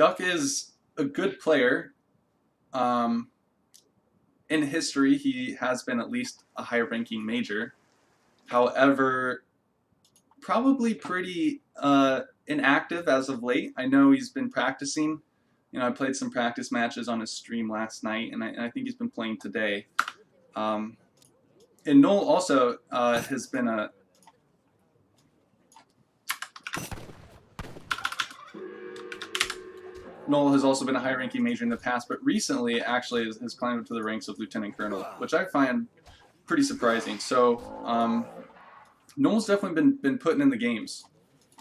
Duck is a good player. In history, he has been at least a high-ranking major. However, probably pretty inactive as of late. I know he's been practicing. You know, I played some practice matches on his stream last night, and I think he's been playing today. And n0eL also has been a n0eL has also been a high-ranking major in the past, but recently actually has climbed up to the ranks of Lieutenant Colonel, which I find pretty surprising. So n0eL's definitely been putting in the games,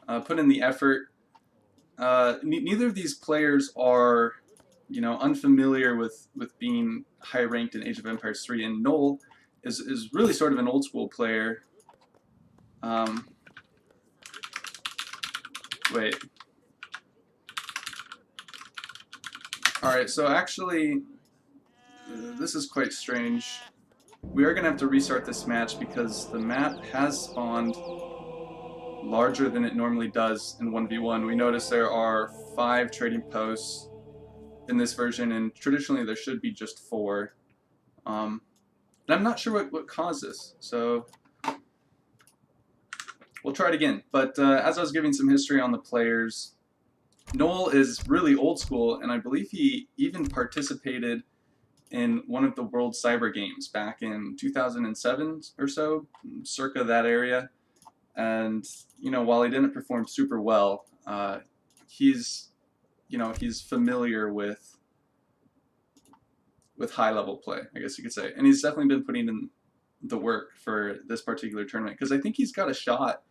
putting in the effort. Neither of these players are, you know, unfamiliar with being high-ranked in Age of Empires 3, and n0eL is really sort of an old-school player. Wait. Alright, so actually, this is quite strange. We are going to have to restart this match because the map has spawned larger than it normally does in 1v1. We notice there are 5 trading posts in this version, and traditionally there should be just 4. And I'm not sure what caused this, so we'll try it again. But as I was giving some history on the players, n0eL is really old school, and I believe he even participated in one of the World Cyber Games back in 2007 or so, circa that area. And you know, while he didn't perform super well, he's familiar with high-level play, I guess you could say, and he's definitely been putting in the work for this particular tournament because I think he's got a shot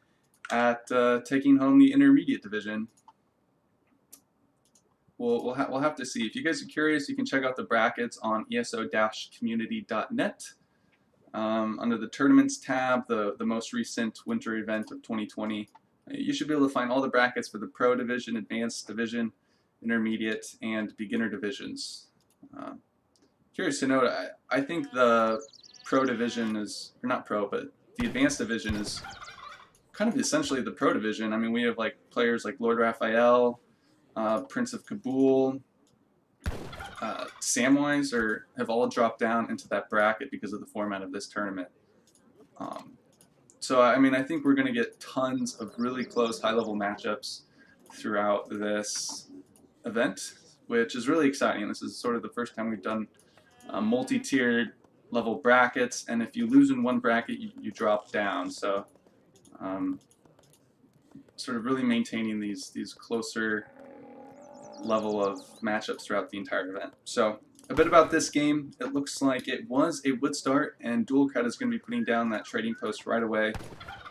at taking home the intermediate division. We'll have to see. If you guys are curious, you can check out the brackets on eso-community.net. Under the Tournaments tab, the most recent winter event of 2020, you should be able to find all the brackets for the Pro Division, Advanced Division, Intermediate, and Beginner Divisions. Curious to note, I think the Pro Division is, or not Pro, but the Advanced Division is kind of essentially the Pro Division. I mean, we have like players like Lord Raphael, Prince of Kabul, Samwise have all dropped down into that bracket because of the format of this tournament. So I mean, I think we're going to get tons of really close high-level matchups throughout this event, which is really exciting. This is sort of the first time we've done multi-tiered level brackets, and if you lose in one bracket, you drop down. So sort of really maintaining these closer level of matchups throughout the entire event. So a bit about this game. It looks like it was a wood start, and duolckrad is going to be putting down that trading post right away.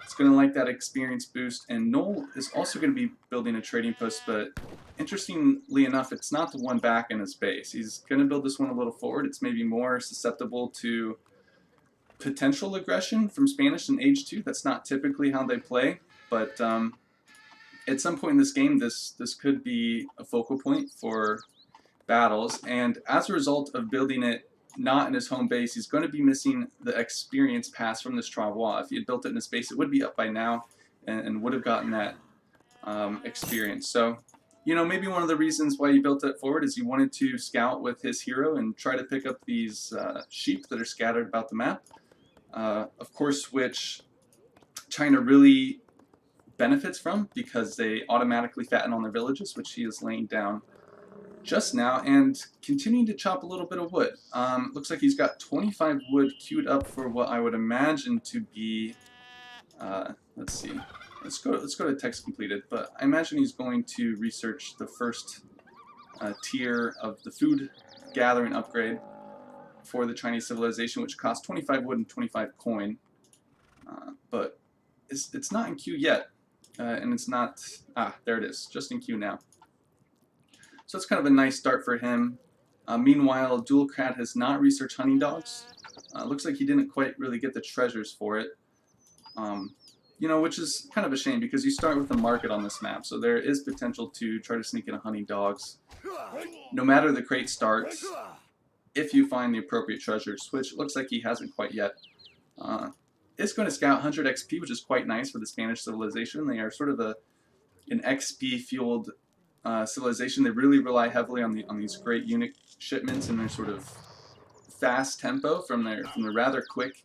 It's going to like that experience boost, and n0eL is also going to be building a trading post, but interestingly enough, it's not the one back in his base. He's going to build this one a little forward. It's maybe more susceptible to potential aggression from Spanish in Age 2. That's not typically how they play, but at some point in this game, this could be a focal point for battles, and as a result of building it not in his home base, he's going to be missing the experience pass from this Travois. If he had built it in his base, it would be up by now and would have gotten that experience. So, you know, maybe one of the reasons why he built it forward is he wanted to scout with his hero and try to pick up these sheep that are scattered about the map, of course, which China really benefits from because they automatically fatten on their villages, which he is laying down just now and continuing to chop a little bit of wood. Looks like he's got 25 wood queued up for what I would imagine to be, let's see, let's go to text completed, but I imagine he's going to research the first tier of the food gathering upgrade for the Chinese civilization, which costs 25 wood and 25 coin, but it's not in queue yet. And it's not, there it is, just in queue now. So it's kind of a nice start for him. Meanwhile, duolckrad has not researched hunting dogs. Looks like he didn't quite really get the treasures for it. You know, which is kind of a shame because you start with a market on this map, so there is potential to try to sneak in hunting dogs. No matter the crate start, if you find the appropriate treasures, which looks like he hasn't quite yet. It's going to scout 100 XP, which is quite nice for the Spanish civilization. They are sort of an XP-fueled civilization, they really rely heavily on these great unit shipments and their sort of fast tempo from their rather quick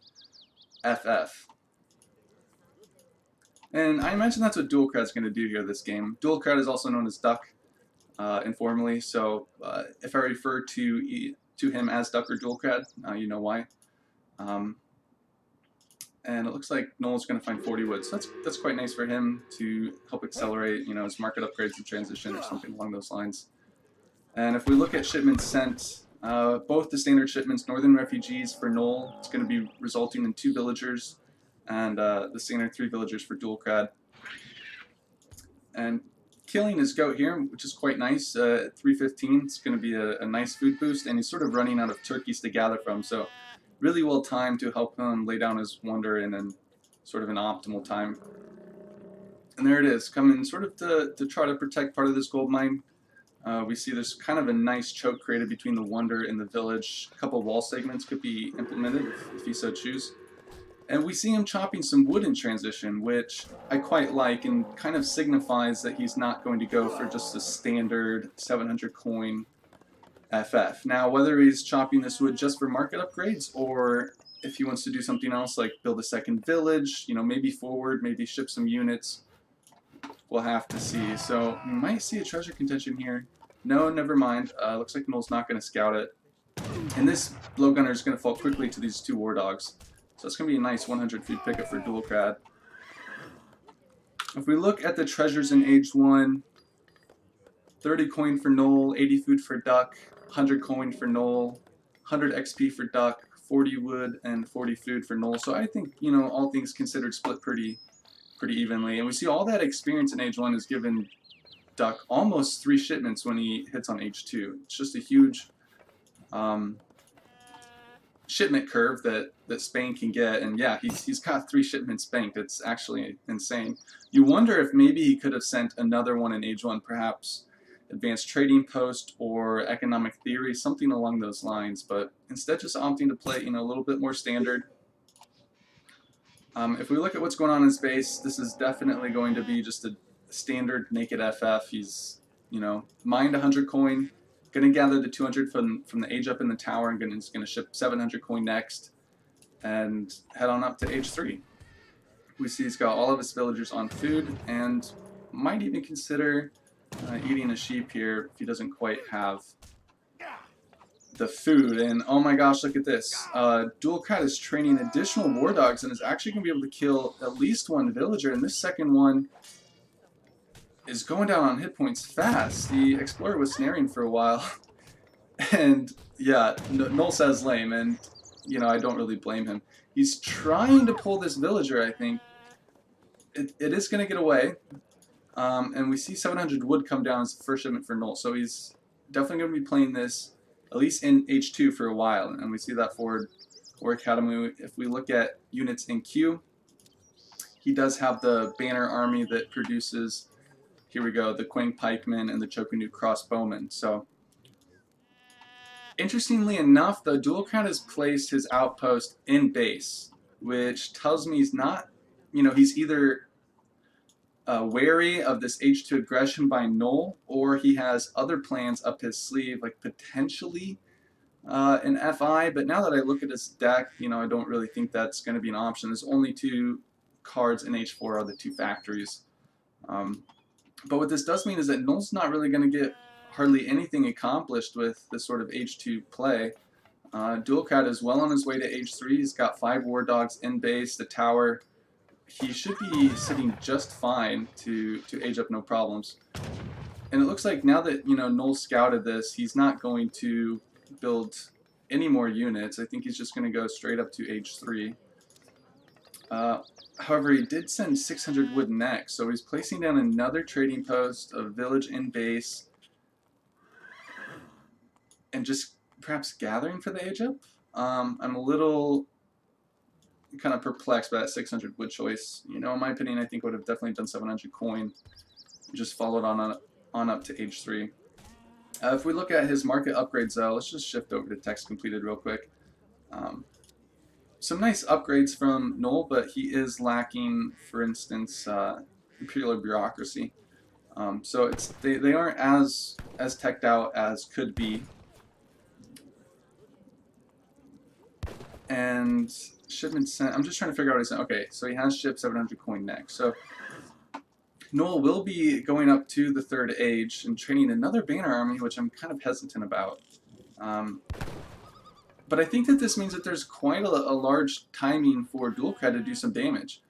FF. And I imagine that's what duolcrad's going to do here this game. Duolcrad is also known as Duck informally, so if I refer to him as Duck or duolcrad, you know why. And it looks like n0eL's going to find 40 wood, so that's quite nice for him to help accelerate, you know, his market upgrades and transition or something along those lines. And if we look at shipments sent, both the standard shipments, Northern Refugees for n0eL, it's going to be resulting in 2 villagers, and the standard 3 villagers for duolcrad. And killing his goat here, which is quite nice, at 315, it's going to be a nice food boost, and he's sort of running out of turkeys to gather from, so really well timed to help him lay down his wonder in sort of an optimal time. And there it is, coming sort of to try to protect part of this gold mine. We see there's kind of a nice choke created between the wonder and the village. A couple wall segments could be implemented if he so choose. And we see him chopping some wood in transition, which I quite like and kind of signifies that he's not going to go for just a standard 700 coin FF. Now, whether he's chopping this wood just for market upgrades, or if he wants to do something else like build a second village, you know, maybe forward, maybe ship some units, we'll have to see. So we might see a treasure contention here. No, never mind. Looks like n0eL's not going to scout it. And this blowgunner is going to fall quickly to these 2 war dogs. So it's going to be a nice 100 food pickup for duolcrad. If we look at the treasures in Age 1, 30 coin for n0eL, 80 food for Duck, 100 coin for n0eL, 100 XP for Duck, 40 wood, and 40 food for n0eL. So I think, you know, all things considered, split pretty evenly. And we see all that experience in Age 1 is given Duck almost 3 shipments when he hits on Age 2. It's just a huge shipment curve that Spain can get, and yeah, he's got 3 shipments banked. It's actually insane. You wonder if maybe he could have sent another one in Age 1, perhaps Advanced Trading Post or Economic Theory, something along those lines, but instead just opting to play, you know, a little bit more standard. If we look at what's going on in his base, this is definitely going to be just a standard naked FF. He's, you know, mined 100 coin, going to gather the 200 from the age up in the tower, and is going to ship 700 coin next, and head on up to Age 3. We see he's got all of his villagers on food, and might even consider eating a sheep here if he doesn't quite have the food. And oh my gosh, look at this. duolcrad is training additional war dogs and is actually going to be able to kill at least 1 villager, and this second one is going down on hit points fast. The explorer was snaring for a while, and yeah, n0eL says lame, and you know, I don't really blame him. He's trying to pull this villager, I think. It is going to get away, and we see 700 wood come down as the first shipment for n0eL, so he's definitely going to be playing this at least in H2 for a while, and we see that forward War Academy. If we look at units in queue, he does have the banner army that produces, here we go, the Quang Pikemen and the Chokanu Crossbowmen. So, interestingly enough, the duolcrad has placed his outpost in base, which tells me he's not, you know, he's either wary of this H2 aggression by n0eL, or he has other plans up his sleeve, like potentially an FI. But now that I look at his deck, you know, I don't really think that's going to be an option. There's only 2 cards in H4 are the 2 factories. But what this does mean is that n0eL's not really going to get hardly anything accomplished with this sort of H2 play. duolcrad is well on his way to H3. He's got 5 war dogs in base, the tower. He should be sitting just fine to age up no problems. And it looks like now that, you know, n0eL scouted this, he's not going to build any more units. I think he's just going to go straight up to H3. However, he did send 600 wood next, so he's placing down another trading post, a village in base, and just perhaps gathering for the age up. I'm a little kind of perplexed by that 600 wood choice. You know, in my opinion, I think would have definitely done 700 coin, just followed on up to H3. If we look at his market upgrades, though, let's just shift over to text completed real quick. Some nice upgrades from n0eL, but he is lacking, for instance, imperial bureaucracy. So they aren't as teched out as could be. And shipment sent. I'm just trying to figure out what he sent. Okay, so he has shipped 700 coin next. So n0eL will be going up to the 3rd age and training another banner army, which I'm kind of hesitant about. But I think that this means that there's quite a large timing for duolckrad to do some damage.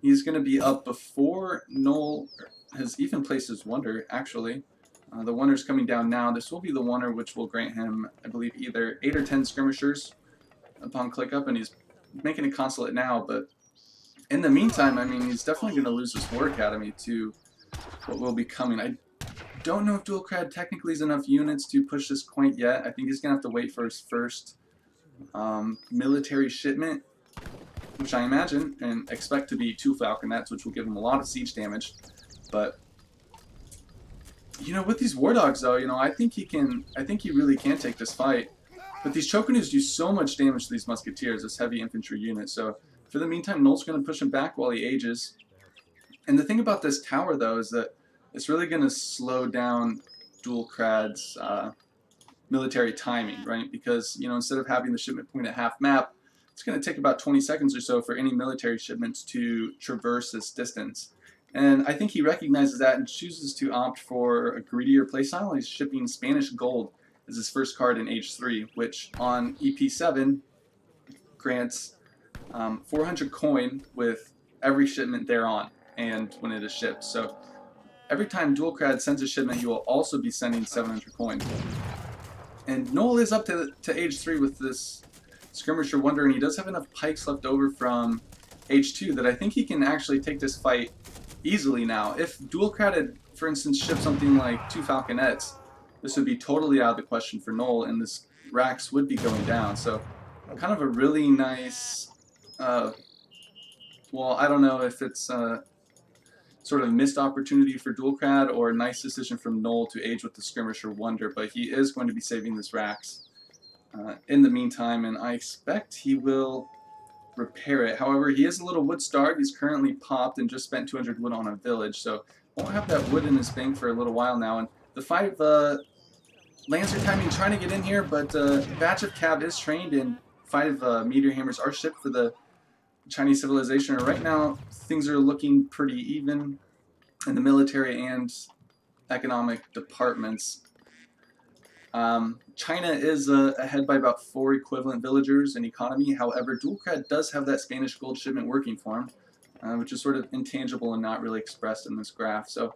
He's going to be up before n0eL has even placed his wonder, actually. The wonder's coming down now. This will be the wonder which will grant him, I believe, either 8 or 10 skirmishers upon click up, and he's making a consulate now, but in the meantime, I mean, he's definitely going to lose his War Academy to what will be coming. I don't know if duolckrad technically is enough units to push this quite yet. I think he's going to have to wait for his first military shipment, which I imagine and expect to be 2 falconets, which will give him a lot of siege damage. But you know, with these war dogs, though, you know, I think he really can take this fight. But these chokanus do so much damage to these musketeers, this heavy infantry unit. So for the meantime, n0eL's going to push him back while he ages. And the thing about this tower, though, is that it's really going to slow down duolckrad's military timing, right? Because, you know, instead of having the shipment point at half map, it's going to take about 20 seconds or so for any military shipments to traverse this distance. And I think he recognizes that and chooses to opt for a greedier playstyle. He's shipping Spanish gold as his first card in Age 3, which on EP7 grants 400 coin with every shipment thereon and when it is shipped. So every time duolckrad sends a shipment, you will also be sending 700 coin. And n0eL is up to Age 3 with this Skirmisher Wonder, and he does have enough pikes left over from Age 2 that I think he can actually take this fight easily now. If duolckrad had, for instance, shipped something like 2 falconets, this would be totally out of the question for n0eL, and this Rax would be going down. So kind of a really nice, well, I don't know if it's sort of missed opportunity for duolckrad or a nice decision from n0eL to age with the Skirmisher Wonder, but he is going to be saving this Rax in the meantime, and I expect he will repair it. However, he is a little wood starved. He's currently popped and just spent 200 wood on a village, so won't have that wood in his bank for a little while now. And the 5 Lancer timing trying to get in here, but batch of cav is trained, and 5 meteor hammers are shipped for the Chinese civilization. Right now, things are looking pretty even in the military and economic departments. China is ahead by about 4 equivalent villagers in economy. However, duolckrad does have that Spanish gold shipment working for him, which is sort of intangible and not really expressed in this graph. So,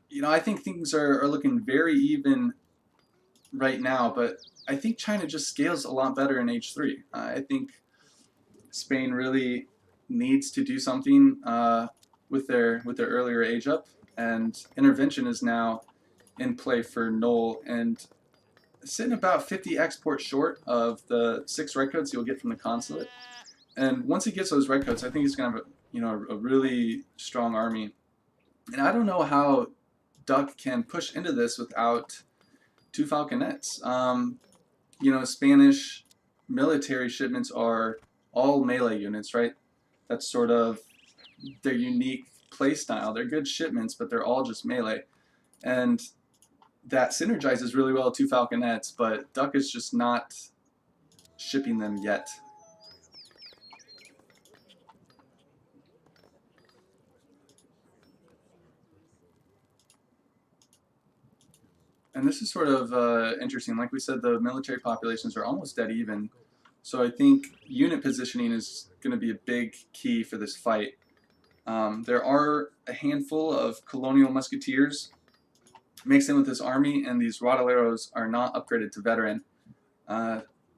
you know, I think things are looking very even right now, but I think China just scales a lot better in Age 3. I think Spain really needs to do something with their earlier age up, and intervention is now in play for n0eL, and sitting about 50 exports short of the 6 red coats you'll get from the consulate. And once he gets those red coats, I think he's going to have a really strong army. And I don't know how Duck can push into this without 2 falconets. You know, Spanish military shipments are all melee units, right? That's sort of their unique playstyle. They're good shipments, but they're all just melee. And that synergizes really well with 2 falconets, but Duck is just not shipping them yet. And this is sort of interesting. Like we said, the military populations are almost dead even. So I think unit positioning is going to be a big key for this fight. There are a handful of colonial musketeers mixed in with this army, and these Rodaleros are not upgraded to veteran.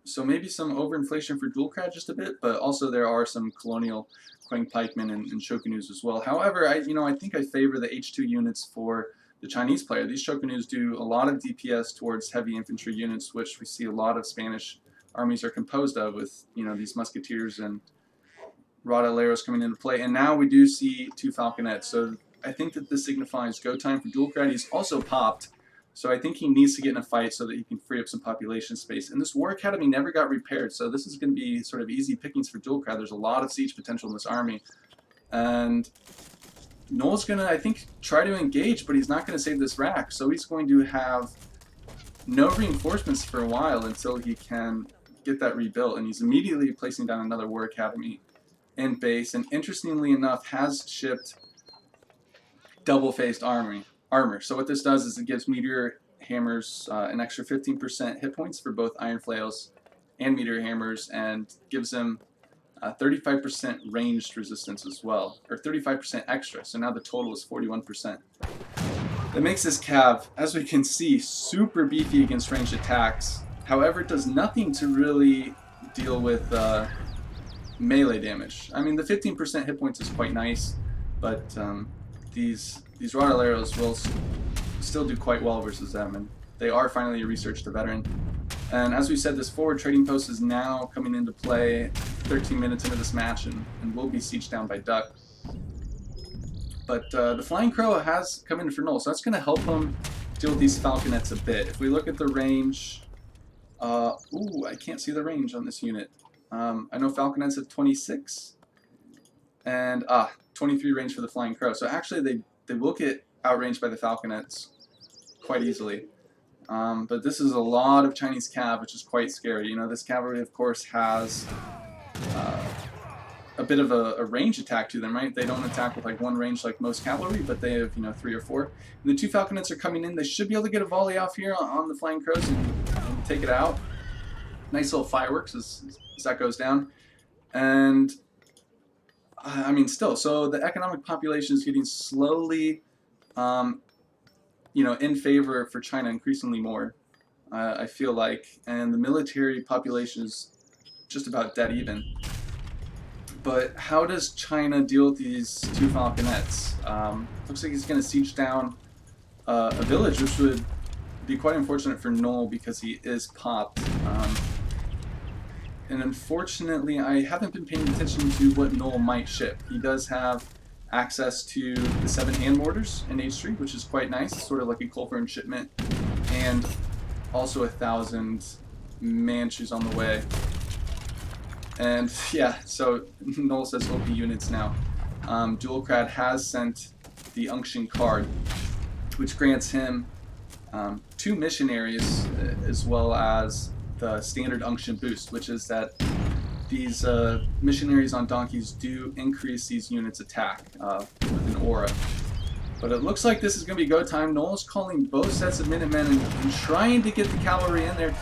So maybe some overinflation for duolckrad just a bit, but also there are some colonial Quang pikemen and shokunus as well. However, I think I favor the H2 units for the Chinese player. These shokunus do a lot of DPS towards heavy infantry units, which we see a lot of Spanish armies are composed of, with these musketeers and Rodaleros coming into play. And now we do see 2 falconets, so I think that this signifies go time for duolckrad. He's also popped, so I think he needs to get in a fight so that he can free up some population space. And this War Academy never got repaired, so this is going to be sort of easy pickings for duolckrad. There's a lot of siege potential in this army. And n0eL's gonna, I think, try to engage, but he's not gonna save this rack, so he's going to have no reinforcements for a while until he can get that rebuilt, and he's immediately placing down another War Academy in base, and interestingly enough has shipped double-faced armor. So what this does is it gives Meteor Hammers an extra 15% hit points for both Iron Flails and Meteor Hammers, and gives them 35% ranged resistance as well, or 35% extra, so now the total is 41%. That makes this cav, as we can see, super beefy against ranged attacks. However, it does nothing to really deal with melee damage. I mean, the 15% hit points is quite nice, but these Rottleiros will still do quite well versus them, and they are finally a research to veteran. And as we said, this forward trading post is now coming into play 13 minutes into this match, and will be sieged down by Duck. But the Flying Crow has come in for n0eL, so that's going to help him deal with these Falconets a bit. If we look at the range, ooh, I can't see the range on this unit. I know Falconets at 26, and 23 range for the Flying Crow. So actually they will get outranged by the Falconets quite easily. But this is a lot of Chinese cav, which is quite scary. You know, this cavalry, of course, has a bit of a range attack to them, right? They don't attack with like one range like most cavalry, but they have, you know, 3 or 4. And the 2 Falconets are coming in. They should be able to get a volley off here on the Flying Crows and take it out. Nice little fireworks as that goes down. And I mean, still, so the economic population is getting slowly, you know, in favor for China increasingly more, I feel like, and the military population is just about dead even. But how does China deal with these 2 Falconets? Looks like he's going to siege down a village, which would be quite unfortunate for n0eL because he is popped. And unfortunately, I haven't been paying attention to what n0eL might ship. He does have access to the 7 hand mortars in H3, which is quite nice, sort of like a Colburn shipment, and also 1,000 Manchus on the way. And yeah, so n0eL says OP units now. duolckrad has sent the Unction card, which grants him 2 missionaries, as well as the standard Unction boost, which is that these missionaries on donkeys do increase these units' attack with an aura. But it looks like this is going to be go time. n0eL's calling both sets of Minutemen and trying to get the cavalry in there.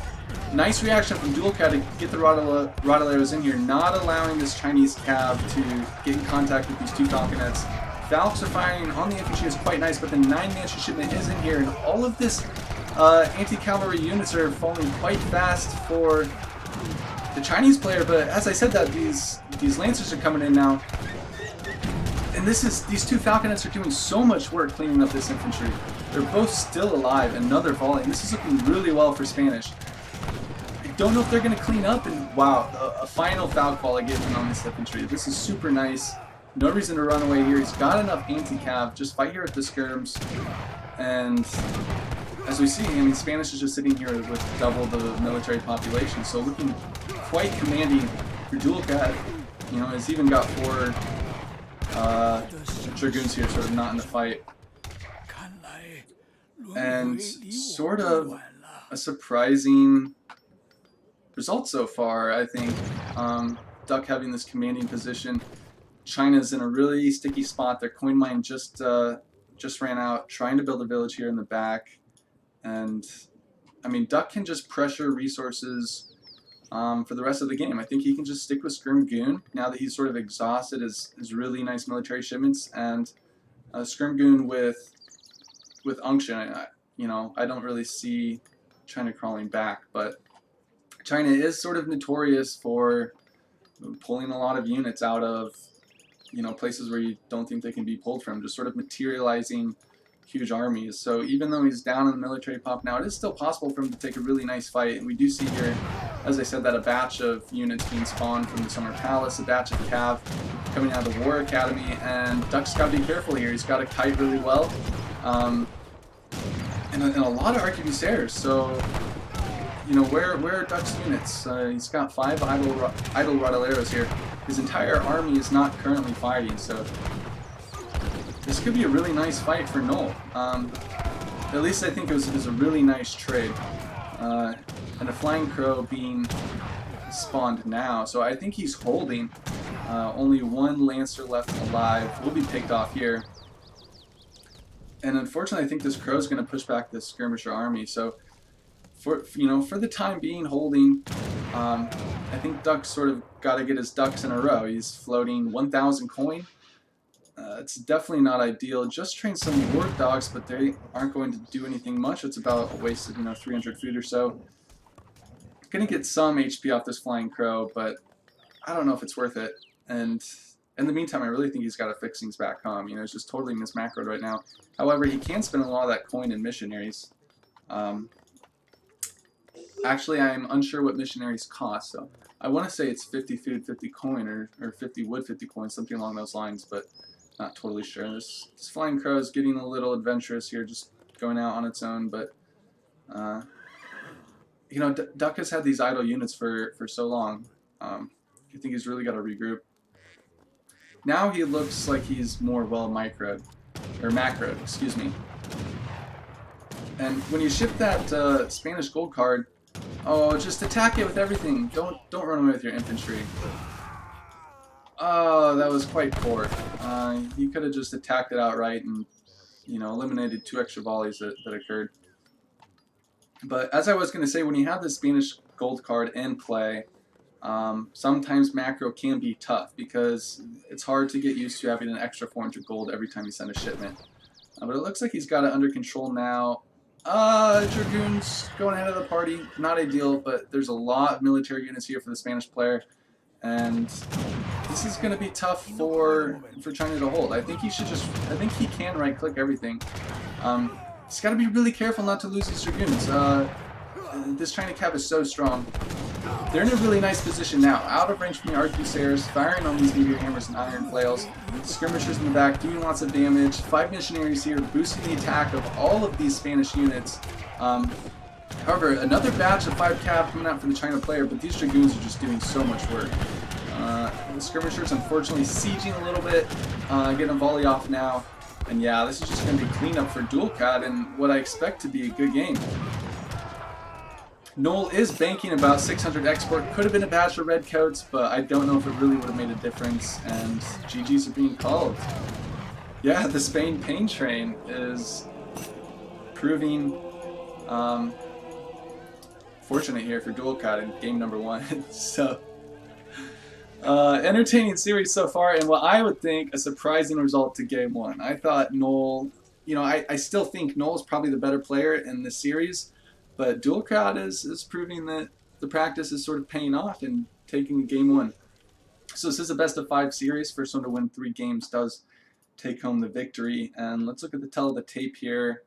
Nice reaction from duolckrad to get the Rottleiros in here, not allowing this Chinese cav to get in contact with these 2 Falconets. Falcons are firing on the infantry is quite nice, but the 9 Manchu shipment is in here, and all of this anti-cavalry units are falling quite fast for the Chinese player. But as I said, that these Lancers are coming in now, and these 2 Falconets are doing so much work cleaning up this infantry. They're both still alive. Another volley, and this is looking really well for Spanish. I don't know if they're going to clean up, and wow, a final Falc volley given on this infantry. This is super nice. No reason to run away here. He's got enough anti-cav. Just fight here at the skirms. And as we see, I mean, Spanish is just sitting here with double the military population, so looking quite commanding for duolckrad. You know, he's even got 4 Dragoons here, sort of not in the fight. And sort of a surprising result so far, I think. Duck having this commanding position. China's in a really sticky spot. Their coin mine just ran out, trying to build a village here in the back. And I mean, Duck can just pressure resources for the rest of the game. I think he can just stick with Skirm Goon now that he's sort of exhausted his really nice military shipments, and Skirm Goon with Unction. You know, I don't really see China crawling back, but China is sort of notorious for pulling a lot of units out of, you know, places where you don't think they can be pulled from, just sort of materializing huge armies. So even though he's down in the military pop now, it is still possible for him to take a really nice fight. And we do see here, as I said, that a batch of units being spawned from the Summer Palace, a batch of cav coming out of the War Academy, and Duck's got to be careful here. He's got to kite really well, and a lot of arquebusiers. So, you know, where are Duck's units? He's got 5 idle Rottleiros here. His entire army is not currently fighting, so this could be a really nice fight for n0eL. At least I think it was a really nice trade. And a Flying Crow being spawned now, so I think he's holding. Only one Lancer left alive. Will be picked off here. And unfortunately, I think this Crow's going to push back this Skirmisher army. So, for the time being, holding. I think Duck's sort of got to get his ducks in a row. He's floating 1,000 coin. It's definitely not ideal. Just train some Ward Dogs, but they aren't going to do anything much. It's about a waste of 300 food or so. Gonna get some HP off this Flying Crow, but I don't know if it's worth it. And in the meantime, I really think he's got to fix things back home. He's just totally mismacroed right now. However, he can spend a lot of that coin in missionaries. Actually, I'm unsure what missionaries cost, so I want to say it's 50 food, 50 coin, or 50 wood, 50 coin, something along those lines, but not totally sure. This Flying Crow is getting a little adventurous here, just going out on its own, but Duck has had these idle units for so long. I think he's really got to regroup. Now he looks like he's more well macroed, excuse me. And when you ship that Spanish gold card, oh, just attack it with everything. Don't run away with your infantry. Oh, that was quite poor. You could have just attacked it outright and eliminated 2 extra volleys that occurred. But as I was going to say, when you have the Spanish gold card in play, sometimes macro can be tough because it's hard to get used to having an extra 400 gold every time you send a shipment. But it looks like he's got it under control now. Dragoons going ahead of the party. Not ideal, but there's a lot of military units here for the Spanish player. And this is going to be tough for China to hold. I think he can right-click everything. He's got to be really careful not to lose his Dragoons. This China Cav is so strong. They're in a really nice position now, out of range from the Arquebusiers, firing on these meteor hammers and iron flails. Skirmishers in the back doing lots of damage. 5 missionaries here boosting the attack of all of these Spanish units. However, another batch of 5 cav coming out for the China player, but these Dragoons are just doing so much work. The Skirmishers unfortunately sieging a little bit, getting a volley off now. And yeah, this is just going to be cleanup for duolckrad and what I expect to be a good game. n0eL is banking about 600 export. Could have been a batch of redcoats, but I don't know if it really would have made a difference. And GGs are being called. Yeah, the Spain pain train is proving fortunate here for duolckrad in game number 1. So, entertaining series so far, and what I would think a surprising result to game 1. I thought n0eL, I still think n0eL is probably the better player in this series. But duolckrad is proving that the practice is sort of paying off and taking game 1. So this is a best of 5 series. First one to win 3 games does take home the victory. And let's look at the tell of the tape here.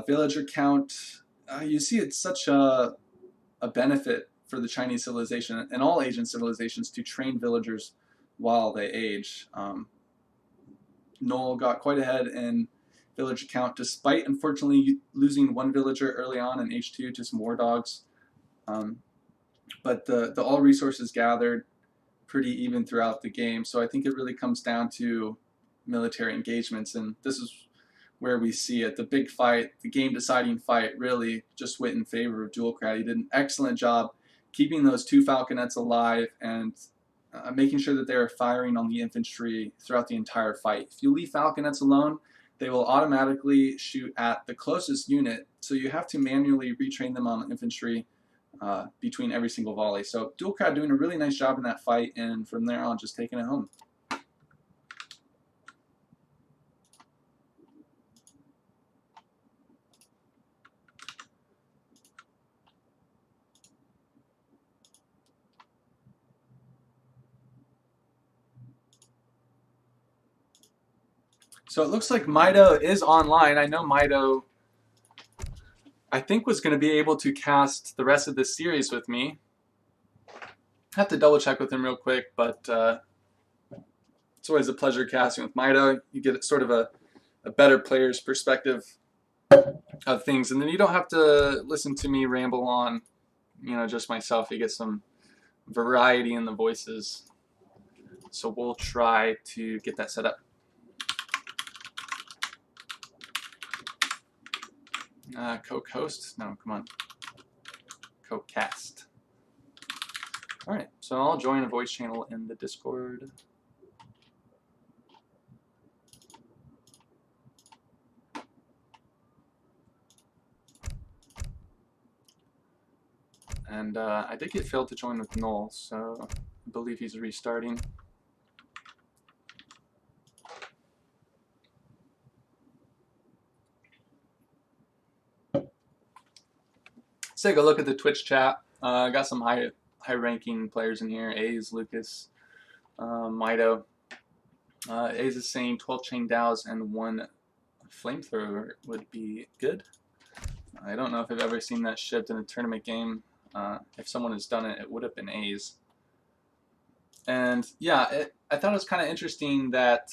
Villager count. You see it's such a benefit for the Chinese civilization and all Asian civilizations to train villagers while they age. n0eL got quite ahead in villager count, despite unfortunately losing 1 villager early on in H2 to some war dogs. But the all resources gathered pretty even throughout the game, so I think it really comes down to military engagements, and this is where we see it. The big fight, the game deciding fight, really just went in favor of duolckrad. He did an excellent job keeping those 2 falconets alive and making sure that they were firing on the infantry throughout the entire fight. If you leave falconets alone, they will automatically shoot at the closest unit, so you have to manually retrain them on infantry between every single volley. So duolckrad doing a really nice job in that fight, and from there on just taking it home. So it looks like Mitoe is online. I know Mitoe, I think, was going to be able to cast the rest of this series with me. I have to double check with him real quick, but it's always a pleasure casting with Mitoe. You get sort of a better player's perspective of things, and then you don't have to listen to me ramble on, just myself. You get some variety in the voices. So we'll try to get that set up. Co-host? No, come on. Co-cast. Alright, so I'll join a voice channel in the Discord. And I did get failed to join with n0eL, so I believe he's restarting. Let's take a look at the Twitch chat. I got some high-ranking players in here. A's, Lucas, Mitoe. A's is saying 12 chain dows and 1 flamethrower would be good. I don't know if I've ever seen that shipped in a tournament game. If someone has done it, it would have been A's. And yeah, I thought it was kind of interesting that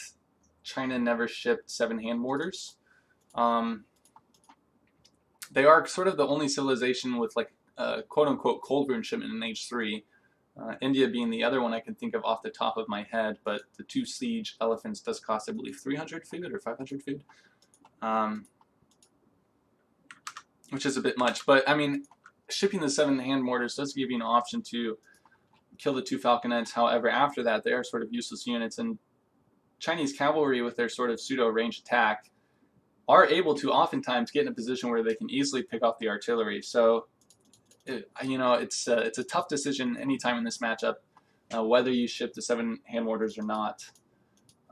China never shipped 7 hand mortars. They are sort of the only civilization with like a quote-unquote cold rune shipment in H3. India being the other one I can think of off the top of my head, but the 2 siege elephants does cost, I believe, 300 food or 500 food, which is a bit much. But I mean, shipping the 7 hand mortars does give you an option to kill the 2 falconets. However, after that, they are sort of useless units, and Chinese cavalry with their sort of pseudo range attack are able to oftentimes get in a position where they can easily pick off the artillery. So, you know, it's a tough decision anytime in this matchup, whether you ship the 7 hand mortars or not.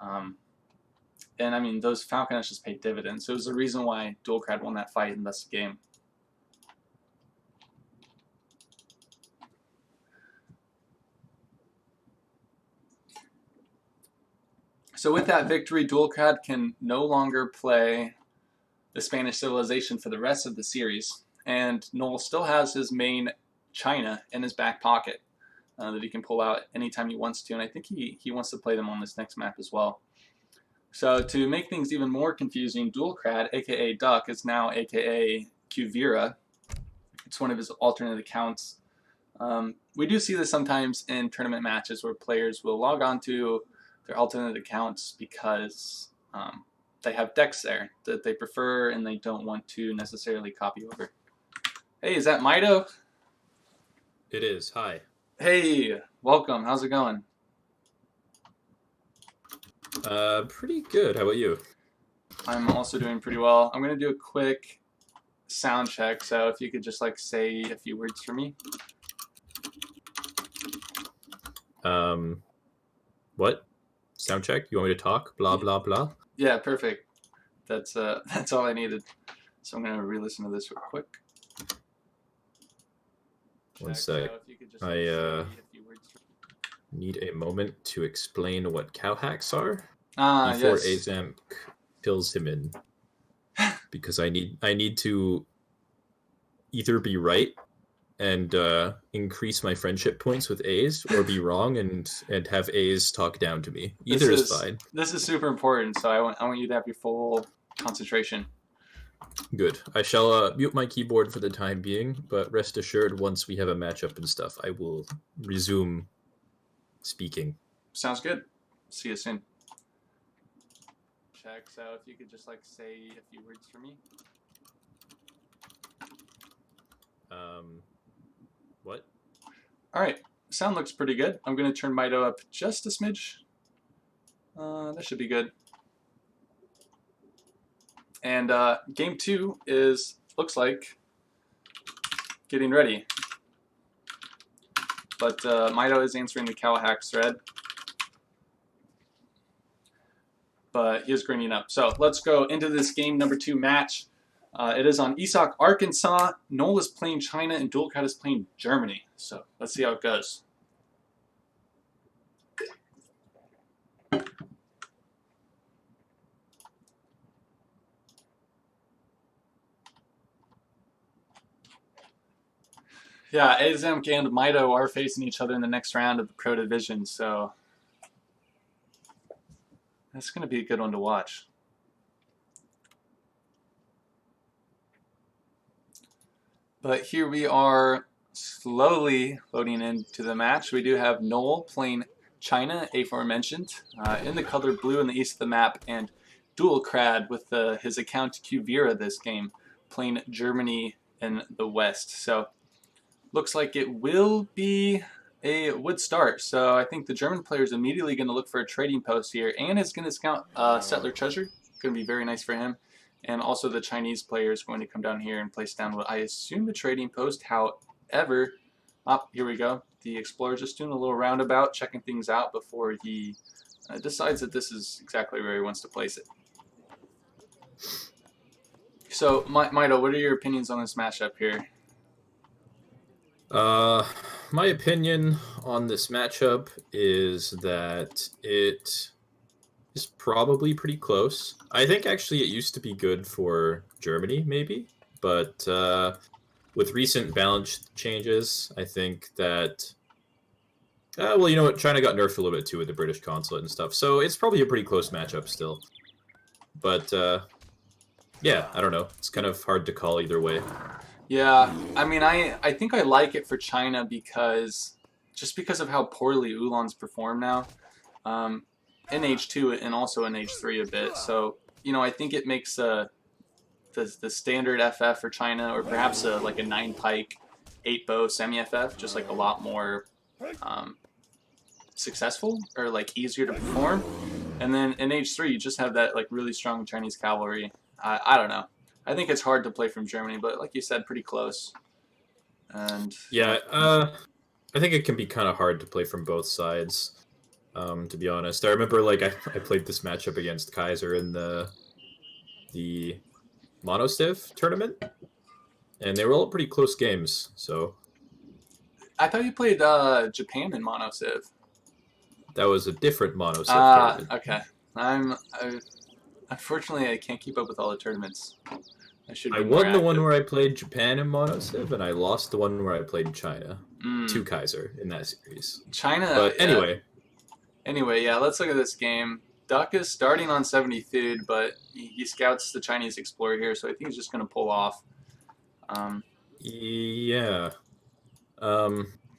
And I mean, those falconets just pay dividends. So it was the reason why duolckrad won that fight and thus the game. So with that victory, duolckrad can no longer play the Spanish civilization for the rest of the series, and n0eL still has his main China in his back pocket that he can pull out anytime he wants to, and I think he wants to play them on this next map as well. So to make things even more confusing, duolckrad, aka Duck, is now aka Kuvira. It's one of his alternate accounts. We do see this sometimes in tournament matches where players will log on to their alternate accounts because they have decks there that they prefer and they don't want to necessarily copy over. Hey, is that Mitoe? It is. Hi. Hey, welcome. How's it going? Pretty good. How about you? I'm also doing pretty well. I'm going to do a quick sound check, so if you could just like say a few words for me. What? Sound check? You want me to talk? Blah, blah, blah? Yeah, perfect. That's all I needed. So I'm going to re-listen to this real quick. One sec. I need a moment to explain what cow hacks are before yes. Azamk fills him in. Because I need to either be right and increase my friendship points with A's, or be wrong and have A's talk down to me. Either is fine. This is super important, so I want you to have your full concentration. Good. I shall mute my keyboard for the time being, but rest assured, once we have a matchup and stuff, I will resume speaking. Sounds good. See you soon. Check, so if you could just like say a few words for me. What? Alright, sound looks pretty good. I'm going to turn Mitoe up just a smidge. That should be good. And game 2 looks like getting ready. But Mitoe is answering the cow hacks thread. But he is greening up. So let's go into this game number 2 match. It is on ESOC Arkansas. n0eL is playing China and duolckrad is playing Germany. So let's see how it goes. Yeah, Azamk and Mitoe are facing each other in the next round of the Pro Division, so that's going to be a good one to watch. But here we are slowly loading into the match. We do have n0eL playing China, aforementioned, in the color blue in the east of the map, and duolckrad with his account Kuvira this game, playing Germany in the West. So looks like it will be a wood start. So I think the German player is immediately going to look for a trading post here, and is going to scout settler treasure. Going to be very nice for him. And also the Chinese player is going to come down here and place down what I assume a trading post. However, here we go. The explorer just doing a little roundabout, checking things out before he decides that this is exactly where he wants to place it. So, Mitoe, what are your opinions on this matchup here? My opinion on this matchup is that it is probably pretty close. I think actually it used to be good for Germany, maybe, but with recent balance changes, I think that well, you know what, China got nerfed a little bit too with the British consulate and stuff, so it's probably a pretty close matchup still. But yeah, I don't know. It's kind of hard to call either way. Yeah, I mean, I think I like it for China because because of how poorly Ulan's perform now. In H2 and also in H3 a bit. So, you know, I think it makes the standard FF for China, or perhaps like a 9 pike, 8 bow semi FF, just like a lot more successful, or like easier to perform. And then in H3, you just have that like really strong Chinese cavalry. I don't know. I think it's hard to play from Germany, but like you said, pretty close. And yeah, I think it can be kind of hard to play from both sides. To be honest, I remember like I played this matchup against Kaiser in the Mono-Civ tournament, and they were all pretty close games. So I thought you played Japan in Mono-Civ. that was a different Mono-Civ tournament. Okay. Unfortunately, I can't keep up with all the tournaments. I won the one where I played Japan in Mono-Civ, and I lost the one where I played China to Kaiser in that series. China, but anyway. Anyway, yeah, let's look at this game. Duck is starting on 70 food, but he scouts the Chinese explorer here, so I think he's just going to pull off. Yeah.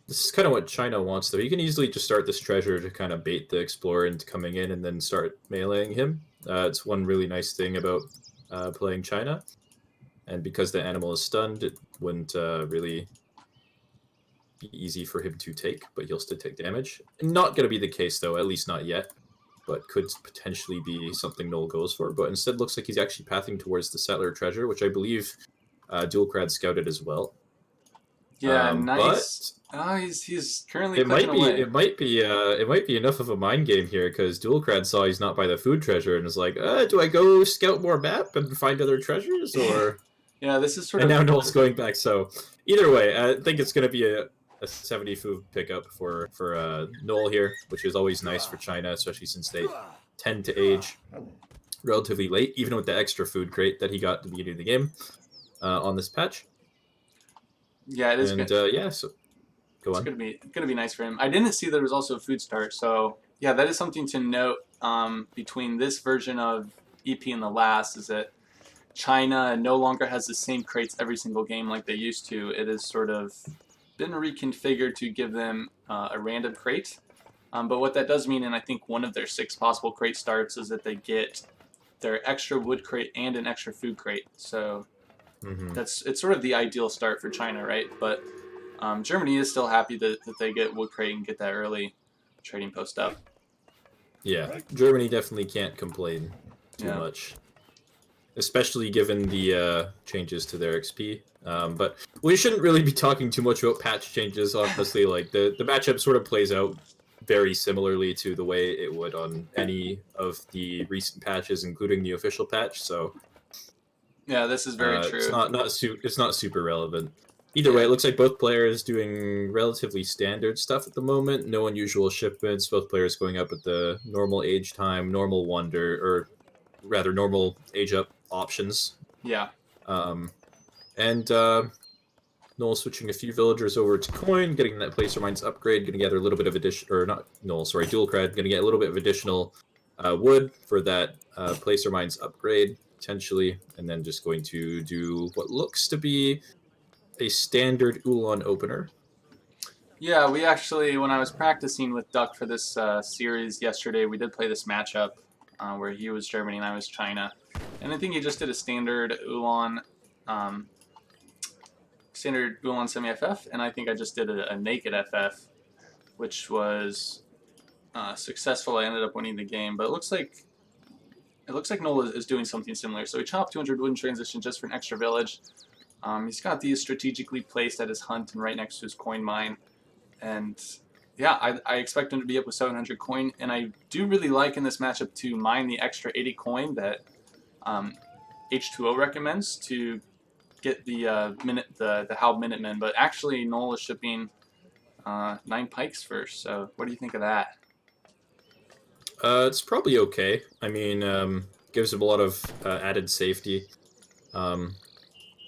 This is kind of what China wants, though. You can easily just start this treasure to kind of bait the explorer into coming in and then start meleeing him. It's one really nice thing about playing China. And because the animal is stunned, it wouldn't really be easy for him to take, but he'll still take damage. Not going to be the case, though, at least not yet, but could potentially be something n0eL goes for. But instead looks like he's actually pathing towards the settler treasure, which I believe duolckrad scouted as well. Yeah, nice. But he's currently it might be enough of a mind game here, because duolckrad saw he's not by the food treasure and is like, do I go scout more map and find other treasures, or? Yeah, this is sort of. And now n0eL's going back. So either way, I think it's going to be a 70 food pickup for n0eL here, which is always nice for China, especially since they tend to age relatively late, even with the extra food crate that he got at the beginning of the game on this patch. Yeah, it is. And yeah, so go on. It's gonna be nice for him. I didn't see there was also a food start, so yeah, that is something to note between this version of EP and the last, is that China no longer has the same crates every single game like they used to. It has sort of been reconfigured to give them a random crate. But what that does mean, and I think one of their 6 possible crate starts, is that they get their extra wood crate and an extra food crate. So it's sort of the ideal start for China, right? But Germany is still happy that they get wood crate and get that early trading post up. Yeah, Germany definitely can't complain too much, especially given the changes to their XP. But we shouldn't really be talking too much about patch changes, honestly. Like, the matchup sort of plays out very similarly to the way it would on any of the recent patches, including the official patch, so yeah, this is very true. It's not super relevant. Either way, it looks like both players doing relatively standard stuff at the moment. No unusual shipments. Both players going up at the normal age time, normal wonder, or rather normal age up options. Yeah. And n0eL switching a few villagers over to coin, getting that placer mines upgrade, going to gather a little bit of duolckrad, going to get a little bit of additional wood for that placer mines upgrade, potentially, and then just going to do what looks to be a standard Ulan opener. Yeah, we actually, when I was practicing with Duck for this series yesterday, we did play this matchup where he was Germany and I was China. And I think he just did a standard Ulan standard Ulan semi-FF, and I think I just did a naked FF, which was successful. I ended up winning the game, but it looks like n0eL is doing something similar. So he chopped 200 wood in transition just for an extra village. He's got these strategically placed at his hunt and right next to his coin mine, and yeah, I expect him to be up with 700 coin, and I do really like in this matchup to mine the extra 80 coin that H2O recommends to get the the Hal Minutemen, but actually n0eL is shipping 9 pikes first. So what do you think of that? It's probably okay. I mean, gives him a lot of added safety,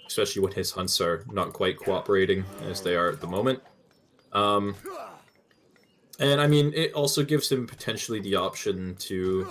especially when his hunts are not quite cooperating as they are at the moment. And I mean, it also gives him potentially the option to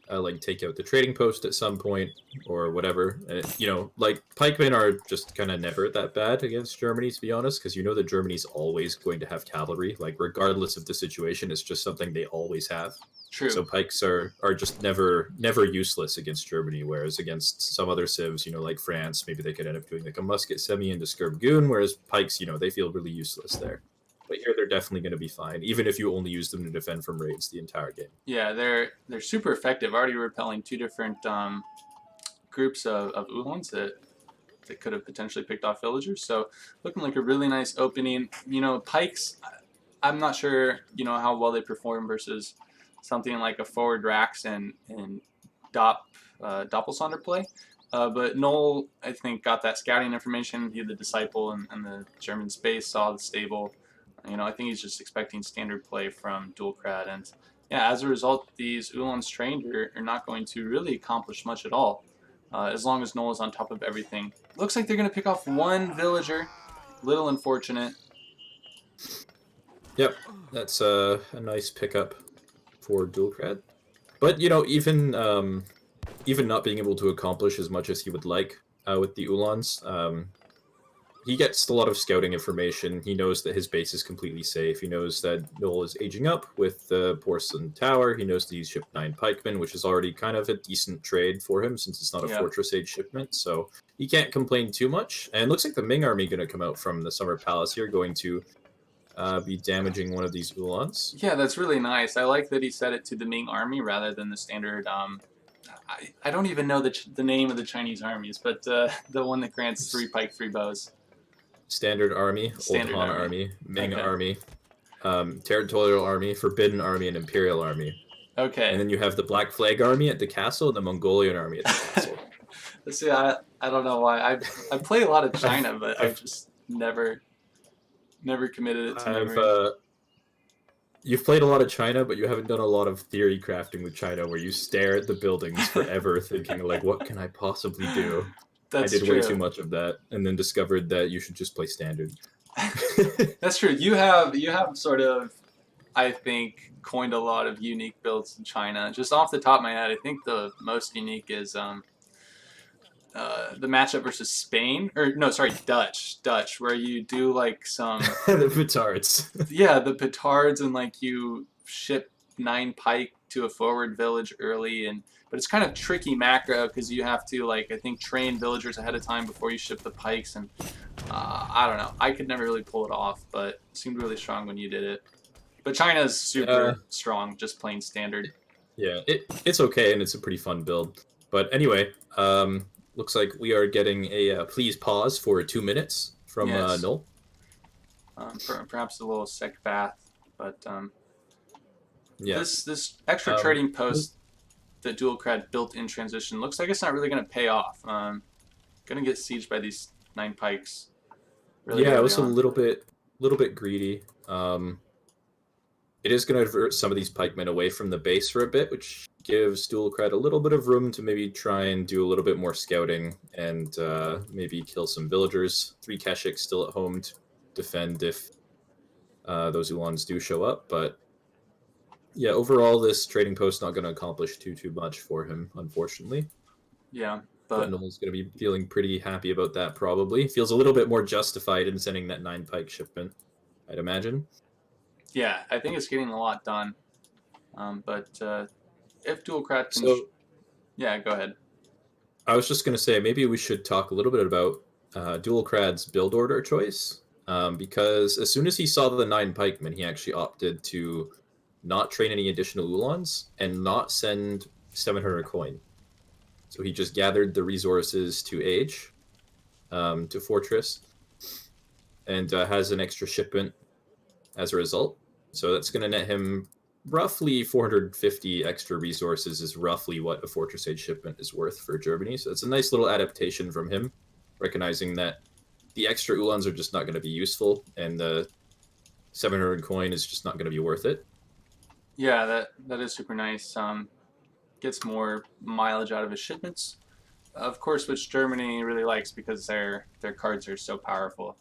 like take out the trading post at some point or whatever. You know, like pikemen are just kind of never that bad against Germany, to be honest, because you know that Germany's always going to have cavalry. Like regardless of the situation, it's just something they always have. True. So pikes are just never useless against Germany, whereas against some other civs, you know, like France, maybe they could end up doing like a musket semi into Skirbogun, whereas pikes, you know, they feel really useless there. But here they're definitely going to be fine, even if you only use them to defend from raids the entire game. Yeah, they're super effective. Already repelling 2 different groups of Ulans that could have potentially picked off villagers. So looking like a really nice opening. You know, pikes, I'm not sure, you know, how well they perform versus something like a forward Rax and Doppelsonder play. But n0eL, I think, got that scouting information. He had the Disciple and the German space, saw the stable. You know, I think he's just expecting standard play from duolckrad. And yeah, as a result, these Ulans trained are not going to really accomplish much at all. As long as n0eL is on top of everything. Looks like they're going to pick off 1 villager. Little unfortunate. Yep, that's a nice pickup for duolckrad. But, you know, even not being able to accomplish as much as he would like with the Ulans, he gets a lot of scouting information. He knows that his base is completely safe. He knows that n0eL is aging up with the Porcelain Tower. He knows that he's shipped 9 pikemen, which is already kind of a decent trade for him since it's not a Fortress Age shipment. So he can't complain too much. And it looks like the Ming army going to come out from the Summer Palace here, going to be damaging one of these Ulans. Yeah, that's really nice. I like that he set it to the Ming army rather than the standard. I don't even know the name of the Chinese armies, but the one that grants 3 pike, 3 bows. Standard army, Old Han army, Ming army, Territorial army, Forbidden army, and Imperial army. Okay. And then you have the Black Flag army at the castle and the Mongolian army at the castle. See, I don't know why. I play a lot of China, but I've just never committed it to memory. You've played a lot of China, but you haven't done a lot of theory crafting with China, where you stare at the buildings forever, thinking like, "What can I possibly do?" I did way too much of that, and then discovered that you should just play standard. That's true. You have sort of, I think, coined a lot of unique builds in China. Just off the top of my head, I think the most unique is the matchup versus Spain, or no, sorry, Dutch, where you do like some the petards. Yeah, the petards, and like you ship 9 pike to a forward village early, but it's kind of tricky macro because you have to, like, I think, train villagers ahead of time before you ship the pikes, and I don't know. I could never really pull it off, but it seemed really strong when you did it. But China's super strong, just plain standard. Yeah, it's okay, and it's a pretty fun build. But anyway, looks like we are getting a please pause for 2 minutes from n0eL. Perhaps a little sec bath, but yeah. This extra trading post that duolckrad built in transition looks like it's not really going to pay off. Going to get sieged by these 9 pikes. Really it was a little bit greedy. It is going to divert some of these pikemen away from the base for a bit, which gives duolckrad a little bit of room to maybe try and do a little bit more scouting and maybe kill some villagers. 3 Keshiks still at home to defend if those Ulans do show up, but yeah, overall, this trading post not going to accomplish too much for him, unfortunately. Yeah, but n0eL's going to be feeling pretty happy about that, probably. Feels a little bit more justified in sending that 9 pike shipment, I'd imagine. Yeah, I think it's getting a lot done. But if duolckrad can... yeah, go ahead. I was just going to say maybe we should talk a little bit about duolcrad's build order choice, because as soon as he saw the 9 pikemen, he actually opted to not train any additional Ulans and not send 700 coin. So he just gathered the resources to Age, to Fortress, and has an extra shipment as a result. So that's going to net him roughly 450 extra resources, is roughly what a Fortress Age shipment is worth for Germany. So it's a nice little adaptation from him, recognizing that the extra Ulans are just not going to be useful, and the 700 coin is just not going to be worth it. Yeah, that is super nice. Gets more mileage out of his shipments, of course, which Germany really likes because their cards are so powerful.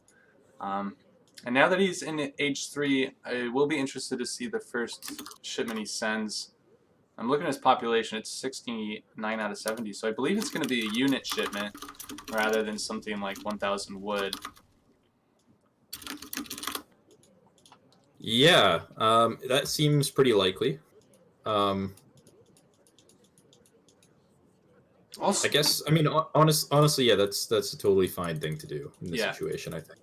And now that he's in Age 3, I will be interested to see the first shipment he sends. I'm looking at his population, it's 69 out of 70, so I believe it's going to be a unit shipment rather than something like 1,000 wood. Yeah, that seems pretty likely. Also, I guess, I mean, honestly, yeah, that's a totally fine thing to do in this Yeah. situation, I think.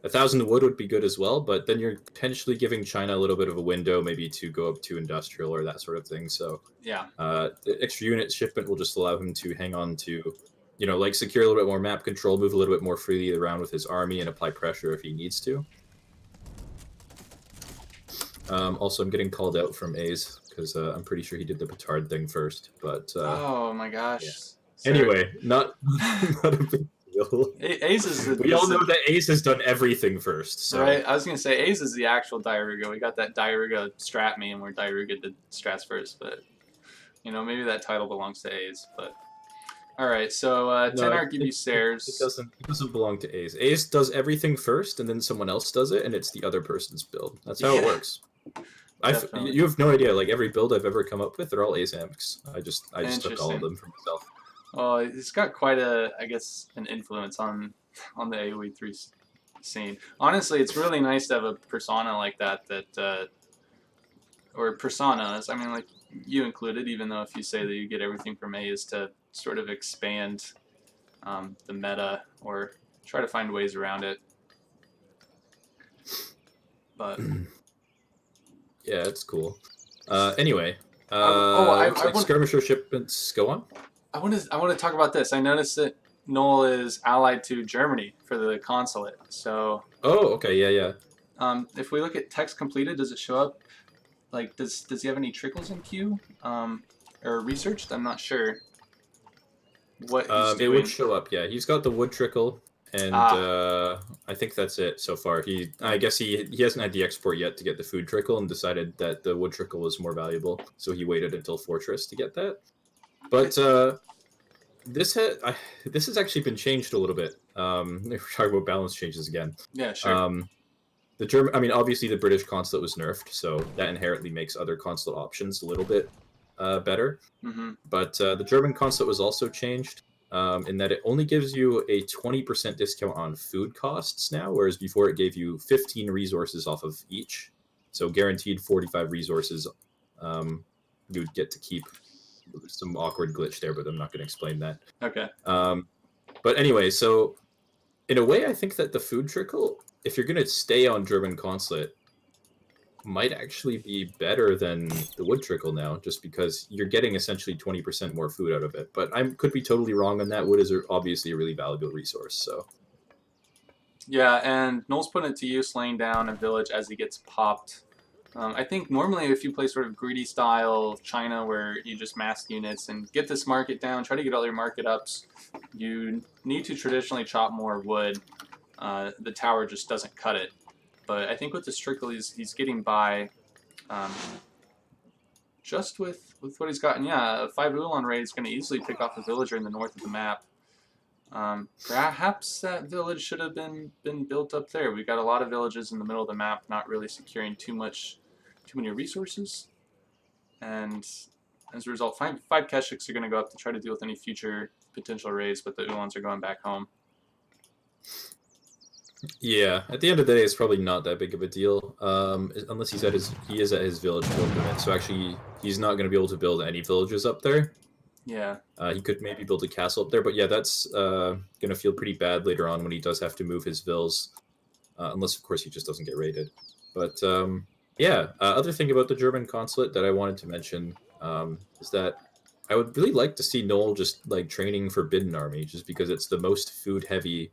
1,000 wood would be good as well, but then you're potentially giving China a little bit of a window, maybe to go up to industrial or that sort of thing. So yeah. the extra unit shipment will just allow him to hang on to, you know, like secure a little bit more map control, move a little bit more freely around with his army, and apply pressure if he needs to. Also, I'm getting called out from A's because I'm pretty sure he did the petard thing first. But Oh my gosh. yeah. Anyway, not not a big deal. Ace is the, We all know that Ace has done everything first. So. Right, I was gonna say Ace is the actual Diaruga. We got that Diaruga strat meme where Diaruga did strats first, but you know, maybe that title belongs to Ace. But all right, so 10 Archimedes Stairs. It doesn't belong to Ace. Ace does everything first, and then someone else does it, and it's the other person's build. That's how it works. You have no idea. Like every build I've ever come up with, they're all Ace amps. I just took all of them for myself. Well, it's got quite I guess, an influence on the AoE3 scene. Honestly, it's really nice to have a persona like that, or personas. I mean, like you included, even though if you say that you get everything from A, is to sort of expand the meta or try to find ways around it. But yeah, it's cool. Anyway, skirmisher shipments go on. I want to talk about this. I noticed that n0eL is allied to Germany for the consulate. So. Oh, okay, yeah. If we look at text completed, does it show up? Like, does he have any trickles in queue? Or researched? I'm not sure. What he's doing. It would show up. Yeah, he's got the wood trickle, and I think that's it so far. I guess he hasn't had the export yet to get the food trickle, and decided that the wood trickle was more valuable, so he waited until Fortress to get that. But this has actually been changed a little bit. If we're talking about balance changes again. Yeah, sure. The German, I mean, obviously the British consulate was nerfed, so that inherently makes other consulate options a little bit better. Mm-hmm. But the German consulate was also changed in that it only gives you a 20% discount on food costs now, whereas before it gave you 15 resources off of each. So guaranteed 45 resources you'd get to keep. Some awkward glitch there, but I'm not going to explain that. Okay. But anyway, so in a way, I think that the food trickle, if you're going to stay on German consulate, might actually be better than the wood trickle now, just because you're getting essentially 20% more food out of it. But I could be totally wrong on that. Wood is obviously a really valuable resource. So. Yeah, and n0eL's putting it to use, laying down a village as he gets popped. I think normally if you play sort of greedy style China where you just mask units and get this market down, try to get all your market ups, you need to traditionally chop more wood. The tower just doesn't cut it. But I think with this trickle he's getting by just with what he's gotten. Yeah, a 5 Ulan raid is going to easily pick off a villager in the north of the map. Perhaps that village should have been built up there. We've got a lot of villages in the middle of the map, not really securing too many resources, and as a result, five Keshiks are going to go up to try to deal with any future potential raids, but the Ulans are going back home. Yeah, at the end of the day, it's probably not that big of a deal, unless he is at his village build limit. So actually, he's not going to be able to build any villages up there. Yeah. He could maybe build a castle up there, but yeah, that's gonna feel pretty bad later on when he does have to move his vills, unless of course he just doesn't get raided. But yeah, other thing about the German consulate that I wanted to mention is that I would really like to see n0eL just like training Forbidden Army, just because it's the most food heavy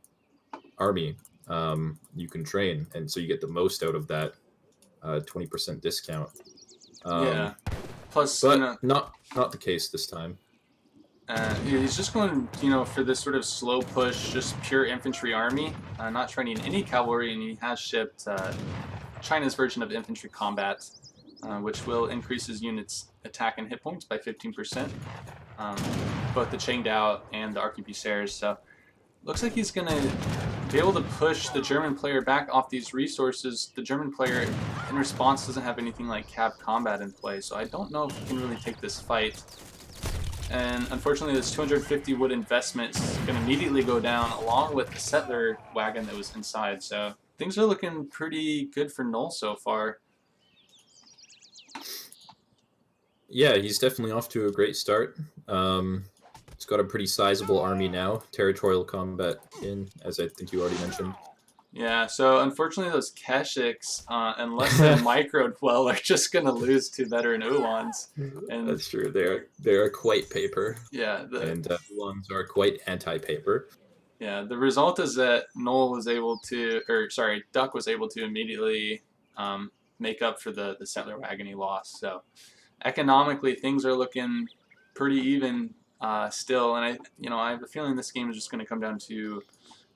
army you can train, and so you get the most out of that 20% discount. Yeah. Plus, you But know, not the case this time. he's just going, you know, for this sort of slow push, just pure infantry army, not training any cavalry, and he has shipped China's version of infantry combat, which will increase his units' attack and hit points by 15%, both the Qingdao and the RQP Sears. So, looks like he's going to be able to push the German player back off these resources. The German player, in response, doesn't have anything like cav combat in play, so I don't know if he can really take this fight. And unfortunately, this 250 wood investment is going to immediately go down, along with the settler wagon that was inside. So things are looking pretty good for n0eL so far. Yeah, he's definitely off to a great start. He's got a pretty sizable army now, territorial combat in, as I think you already mentioned. Yeah, so unfortunately those Keshiks, unless they're microed well, are just going to lose to veteran Uhlans. And that's true. They're quite paper. Yeah, and Uhlans are quite anti-paper. Yeah, the result is that n0eL was able to, or sorry, Duck was able to immediately make up for the settler wagon he lost. So economically, things are looking pretty even still, and I have a feeling this game is just going to come down to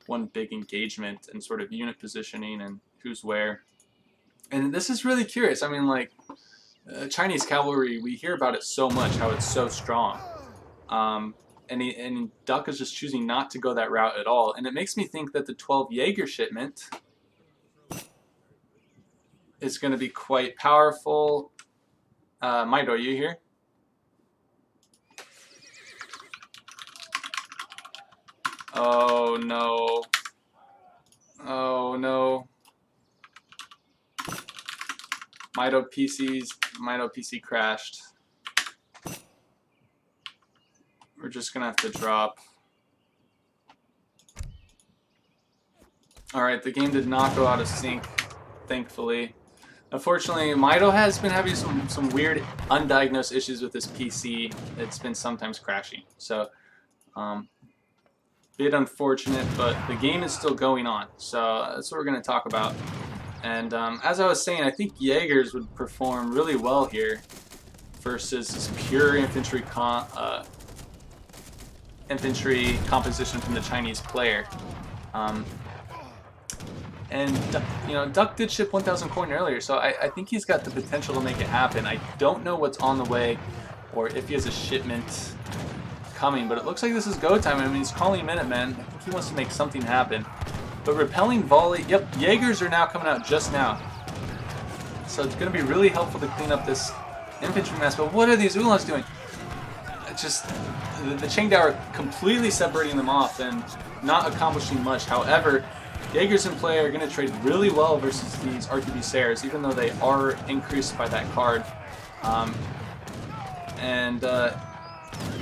one big engagement and sort of unit positioning and who's where. And this is really curious. I mean, like Chinese cavalry, we hear about it so much, how it's so strong. And Duck is just choosing not to go that route at all. And it makes me think that the 12 Jaeger shipment is going to be quite powerful. Mitoe, are you here? Oh no. Oh no. Mitoe PC crashed. We're just gonna have to drop. Alright, the game did not go out of sync, thankfully. Unfortunately, Mitoe has been having some weird undiagnosed issues with his PC. It's been sometimes crashing. So, bit unfortunate, but the game is still going on. So that's what we're going to talk about. And as I was saying, I think Jaegers would perform really well here versus this pure infantry composition from the Chinese player. And you know, Duck did ship 1,000 coin earlier, so I think he's got the potential to make it happen. I don't know what's on the way, or if he has a shipment coming, but it looks like this is go time. I mean, he's calling Minutemen. I think he wants to make something happen. But repelling volley, yep, Jaegers are now coming out just now. So it's going to be really helpful to clean up this infantry mess. But what are these Uhlans doing? It's just, the Qingdao are completely separating them off and not accomplishing much. However, Jaegers in play are going to trade really well versus these RQB Sears, even though they are increased by that card.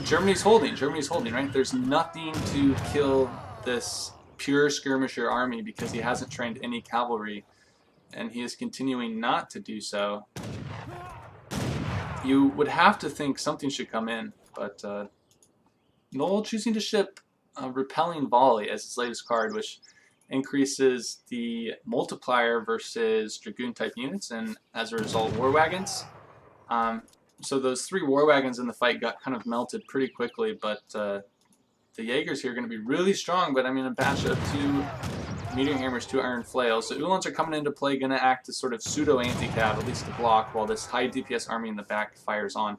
Germany's holding, right? There's nothing to kill this pure skirmisher army because he hasn't trained any cavalry, and he is continuing not to do so. You would have to think something should come in, but n0eL choosing to ship Repelling Volley as his latest card, which increases the multiplier versus Dragoon type units, and as a result, war wagons. So those 3 war wagons in the fight got kind of melted pretty quickly, but the Jaegers here are going to be really strong, but I mean a batch of 2 meteor hammers, 2 iron flails. So Uhlans are coming into play, going to act as sort of pseudo anti-cav, at least to block, while this high DPS army in the back fires on.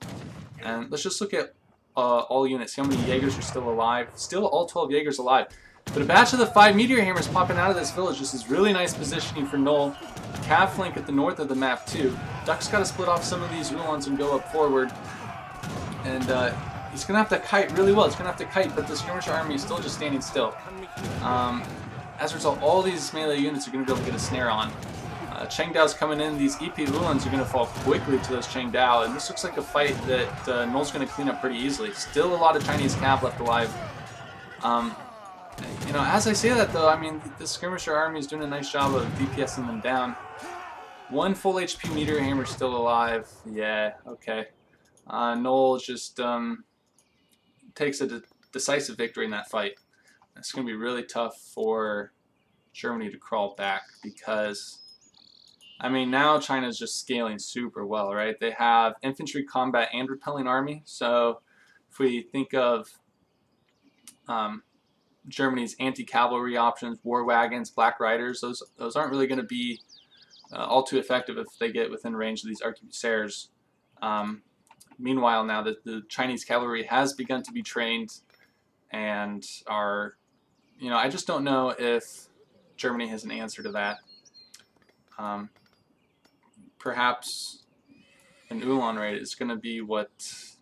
And let's just look at all units, see how many Jaegers are still alive. Still all 12 Jaegers alive. But a batch of the 5 meteor hammers popping out of this village. This is really nice positioning for n0eL. Cav flank at the north of the map too. Duck's got to split off some of these Uhlans and go up forward. And he's going to have to kite really well. He's going to have to kite, but the skirmisher army is still just standing still. As a result, all these melee units are going to be able to get a snare on. Chengdao's coming in. These EP Ulans are going to fall quickly to those Chengdao, and this looks like a fight that n0eL's going to clean up pretty easily. Still a lot of Chinese cav left alive. You know, as I say that though, I mean, the skirmisher army is doing a nice job of DPSing them down. One full HP meteor hammer still alive. Yeah, okay. n0eL just takes a decisive victory in that fight. It's going to be really tough for Germany to crawl back because, I mean, now China's just scaling super well, right? They have infantry, combat, and repelling army. So if we think of Germany's anti-cavalry options, war wagons, black riders, those aren't really going to be all too effective if they get within range of these arquebusiers. Meanwhile, now that the Chinese cavalry has begun to be trained and are, you know, I just don't know if Germany has an answer to that. Perhaps an Ulan raid is going to be what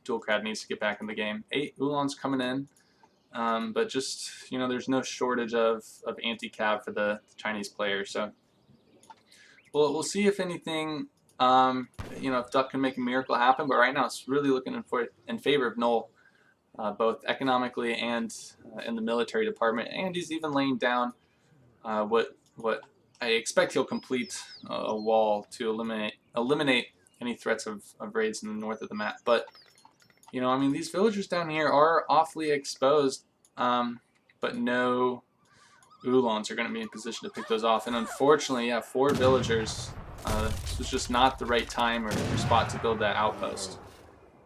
duolckrad needs to get back in the game. 8 Ulans coming in, but just, you know, there's no shortage of anti-cav for the Chinese players. So we'll see if anything, you know, if Duck can make a miracle happen. But right now it's really looking in favor of n0eL, both economically and in the military department. And he's even laying down what I expect he'll complete a wall to eliminate any threats of raids in the north of the map. But, you know, I mean, these villagers down here are awfully exposed, but no Ulans are going to be in position to pick those off. And unfortunately, yeah, 4 villagers. This was just not the right time or spot to build that outpost.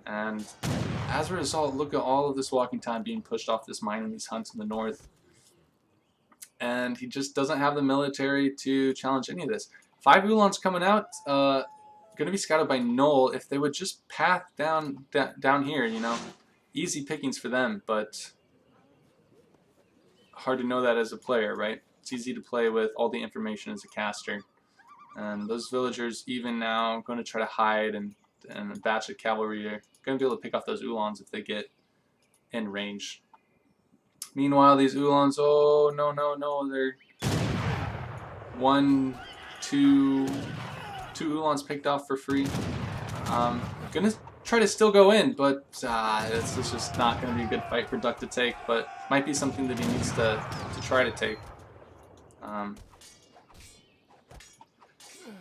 And as a result, look at all of this walking time being pushed off this mine and these hunts in the north. And he just doesn't have the military to challenge any of this. 5 Ulans coming out, going to be scouted by n0eL. If they would just path down here, you know, easy pickings for them, but hard to know that as a player, right? It's easy to play with all the information as a caster. And those villagers, even now, going to try to hide, and a batch of cavalry are going to be able to pick off those Ulans if they get in range. Meanwhile, these Ulans, oh, no, they're 2 Ulans picked off for free. Gonna try to still go in, but this is just not going to be a good fight for Duck to take, but might be something that he needs to try to take.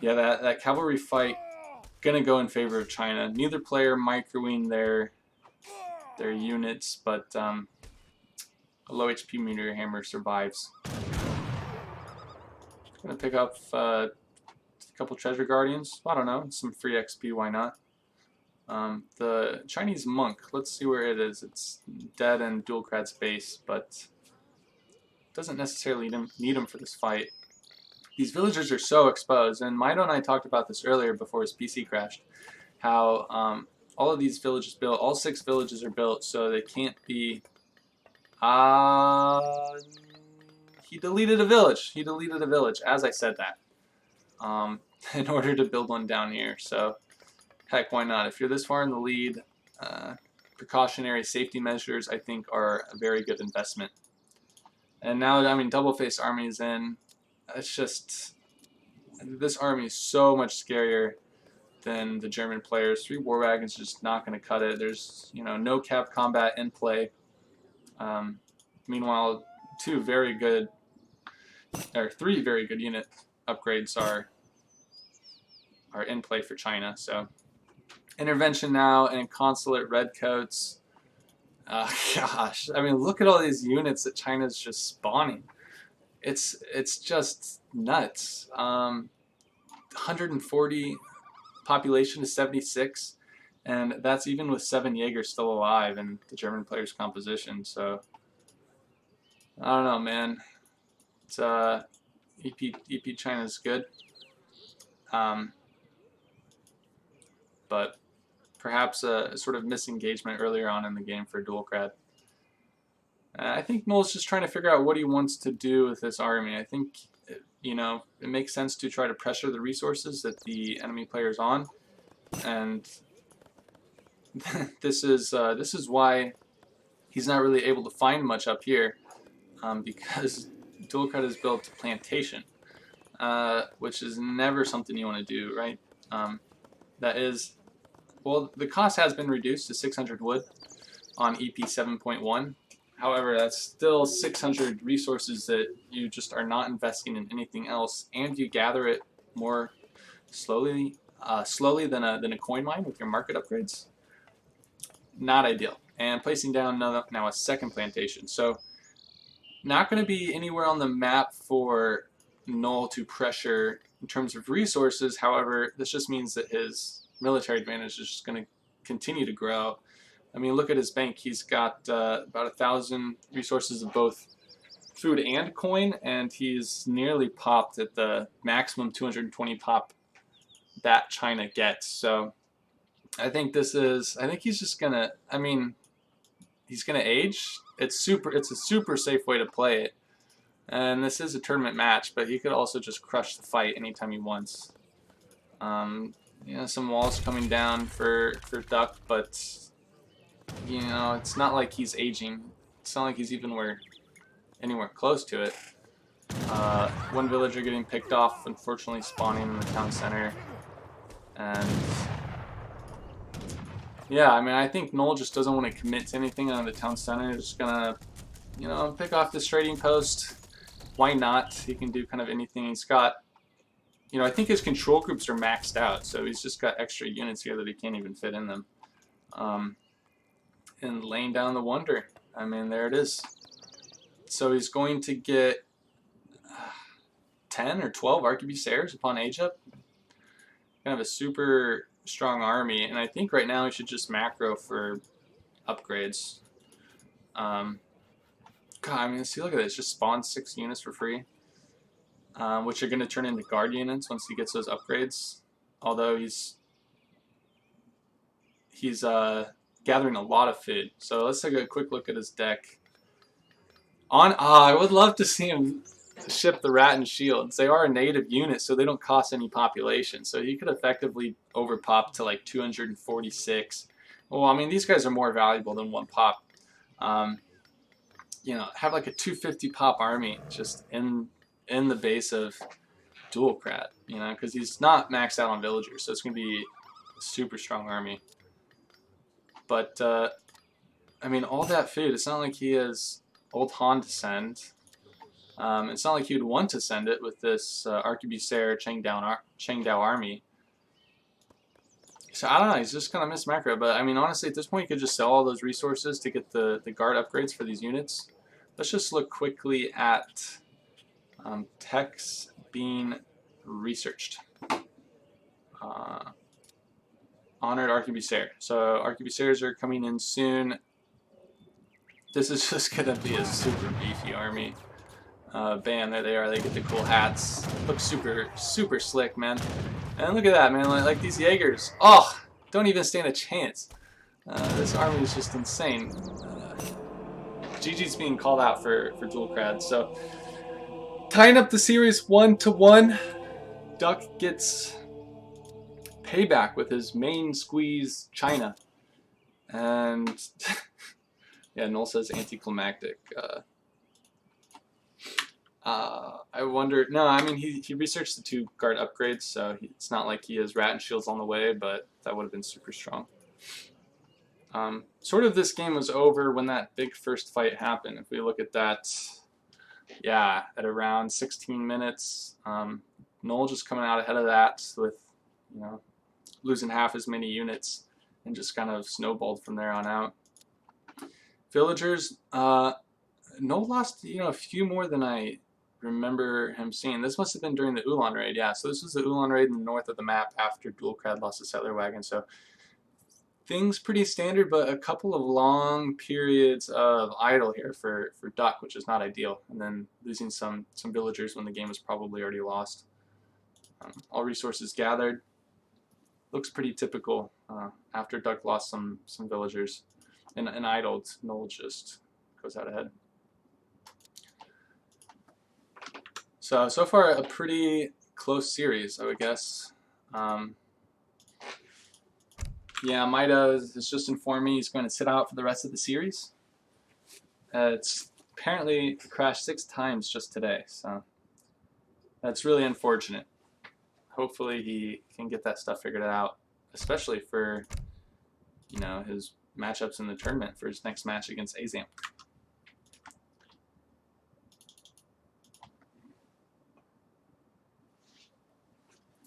Yeah, that cavalry fight gonna go in favor of China. Neither player microing their units, but a low HP meteor hammer survives. Gonna pick up a couple treasure guardians. I don't know, some free XP. Why not? The Chinese monk. Let's see where it is. It's dead in duolckrad's base, but doesn't necessarily need him for this fight. These villagers are so exposed, and Mitoe and I talked about this earlier before his PC crashed, how all of these villages built, all 6 villages are built, so they can't be... he deleted a village. He deleted a village, as I said that, in order to build one down here. So, heck, why not? If you're this far in the lead, precautionary safety measures, I think, are a very good investment. And now, I mean, double-faced army is in. It's just, this army is so much scarier than the German players. 3 war wagons just not going to cut it. There's, you know, no cav combat in play. Meanwhile, 3 very good unit upgrades are in play for China. So intervention now and consulate redcoats. Gosh, I mean, look at all these units that China's just spawning. It's just nuts. 140 population to 76, and that's even with 7 Jaegers still alive in the German players' composition. So I don't know, man. It's EP China's good, but perhaps a sort of misengagement earlier on in the game for duolckrad. I think n0eL's just trying to figure out what he wants to do with this army. I think, you know, it makes sense to try to pressure the resources that the enemy player's on, and this is why he's not really able to find much up here, because duolckrad is built plantation. which is never something you want to do, right? That is, well, the cost has been reduced to 600 wood on EP 7.1. However, that's still 600 resources that you just are not investing in anything else, and you gather it more slowly than a coin mine with your market upgrades. Not ideal. And placing down now a second plantation. So not going to be anywhere on the map for n0eL to pressure in terms of resources. However, this just means that his military advantage is just going to continue to grow. I mean, look at his bank. He's got about 1,000 resources of both food and coin, and he's nearly popped at the maximum 220 pop that China gets. So I think he's just gonna, I mean, he's gonna age. It's a super safe way to play it. And this is a tournament match, but he could also just crush the fight anytime he wants. You know, some walls coming down for Duck, but you know, it's not like he's aging. It's not like he's even anywhere close to it. One villager getting picked off, unfortunately spawning in the town center. And yeah, I mean, I think n0eL just doesn't want to commit to anything on the town center. He's just gonna, you know, pick off this trading post. Why not? He can do kind of anything. He's got, you know, I think his control groups are maxed out, so he's just got extra units here that he can't even fit in them. And laying down the wonder. I mean, there it is. So he's going to get 10 or 12 arquebusiers upon age up. Kind of a super strong army, and I think right now he should just macro for upgrades. God, I mean, see, look at this. Just spawn 6 units for free, which are going to turn into guard units once he gets those upgrades. Although he's gathering a lot of food. So let's take a quick look at his deck. I would love to see him ship the Rat and Shields. They are a native unit, so they don't cost any population. So he could effectively overpop to like 246. Well, I mean, these guys are more valuable than 1 pop. You know, have like a 250 pop army just in the base of duolckrad. You know, because he's not maxed out on villagers, so it's going to be a super strong army. But I mean, all that food. It's not like he has Old Han to send. It's not like he would want to send it with this arquebusier Chengdao army. So I don't know, he's just gonna miss macro. But I mean, honestly, at this point, you could just sell all those resources to get the guard upgrades for these units. Let's just look quickly at techs being researched. Honored arquebusier. So arquebusiers are coming in soon. This is just gonna be a super beefy army. Bam, there they are. They get the cool hats. Looks super slick, man. And look at that, man. Like these Jaegers. Oh, don't even stand a chance. This army is just insane. GG's being called out for duolckrad. So tying up the series 1-1. Duck gets payback with his main squeeze China. And yeah, n0eL says anticlimactic. I wonder. No, I mean he researched the 2 guard upgrades, so it's not like he has Rat and Shields on the way, but that would have been super strong. Sort of this game was over when that big first fight happened. If we look at that, yeah, at around 16 minutes, n0eL just coming out ahead of that with, you know, losing half as many units and just kind of snowballed from there on out. Villagers, n0eL lost, you know, a few more than I remember him seeing. This must have been during the Ulan raid, yeah. So this was the Ulan raid in the north of the map after duolckrad lost the settler wagon. So things pretty standard, but a couple of long periods of idle here for Duck, which is not ideal. And then losing some villagers when the game was probably already lost. All resources gathered. Looks pretty typical after Duck lost some villagers and idled. n0eL just goes out ahead. So far a pretty close series, I would guess. Yeah, Mitoe has just informed me he's going to sit out for the rest of the series. It's apparently crashed 6 times just today, so That's really unfortunate. Hopefully he can get that stuff figured out, especially for, you know, his matchups in the tournament for his next match against Azamp.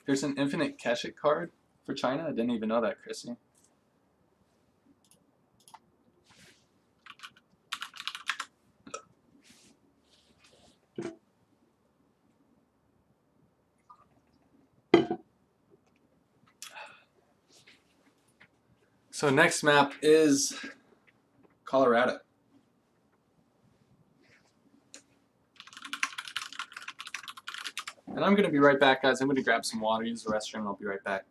There's an infinite Keshet card for China. I didn't even know that, Chrissy. So next map is Colorado. And I'm going to be right back, guys. I'm going to grab some water, use the restroom, and I'll be right back.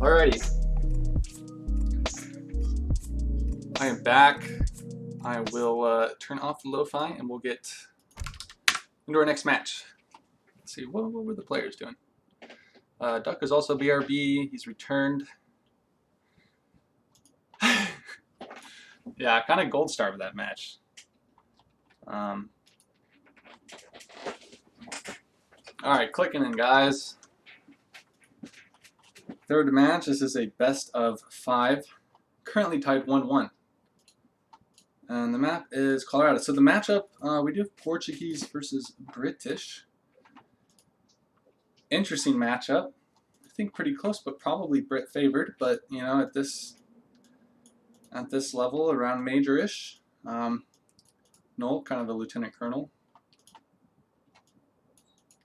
Alrighty. I am back. I will turn off the lo-fi and we'll get into our next match. Let's see, what were the players doing? Duck is also BRB. He's returned. Yeah, kind of gold star with that match. All right, clicking in, guys. Third match. This is a best of 5. Currently tied 1-1. And the map is Colorado. So the matchup, we do have Portuguese versus British. Interesting matchup. I think pretty close, but probably Brit favored. But you know, at this level, around major-ish, n0eL, kind of a lieutenant colonel.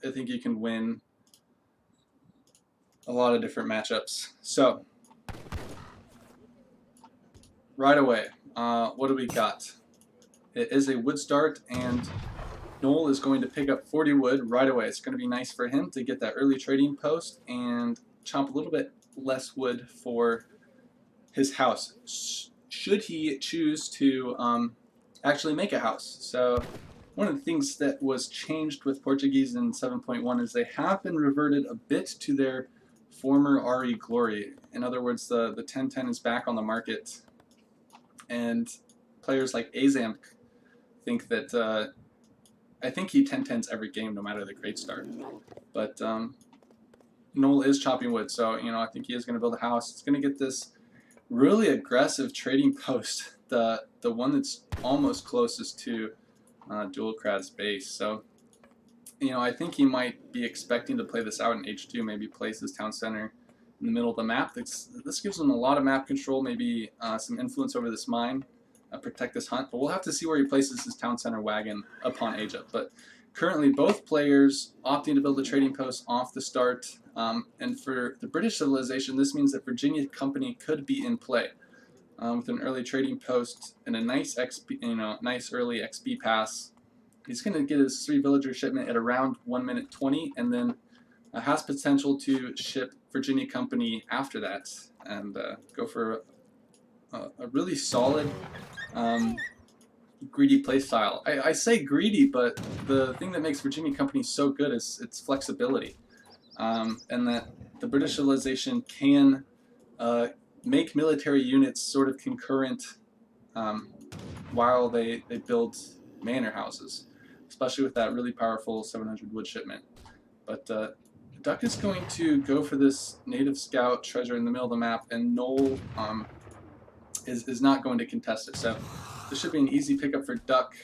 I think you can win a lot of different matchups. So right away, what do we got? It is a wood start, and n0eL is going to pick up 40 wood right away. It's going to be nice for him to get that early trading post and chomp a little bit less wood for his house, should he choose to actually make a house. So one of the things that was changed with Portuguese in 7.1 is they have been reverted a bit to their former RE glory. In other words, the 1010 is back on the market, and players like Azam think that I think he 1010s every game no matter the great start. But n0eL is chopping wood, so you know, I think he is going to build a house. It's going to get this really aggressive trading post, the one that's almost closest to duolckrad's base. So you know, I think he might be expecting to play this out in H2, maybe place his town center in the middle of the map. This gives him a lot of map control, maybe some influence over this mine, protect this hunt, but we'll have to see where he places his town center wagon upon age up. But currently both players opting to build a trading post off the start, and for the British civilization, this means that Virginia Company could be in play with an early trading post and a nice XP, you know, nice early XP pass. He's going to get his 3 villager shipment at around 1:20, and then has potential to ship Virginia Company after that and go for a really solid greedy playstyle. I say greedy, but the thing that makes Virginia Company so good is its flexibility, and that the British civilization can make military units sort of concurrent while they build manor houses, especially with that really powerful 700 wood shipment. But Duck is going to go for this native scout treasure in the middle of the map, and n0eL is not going to contest it. So this should be an easy pickup for Duck.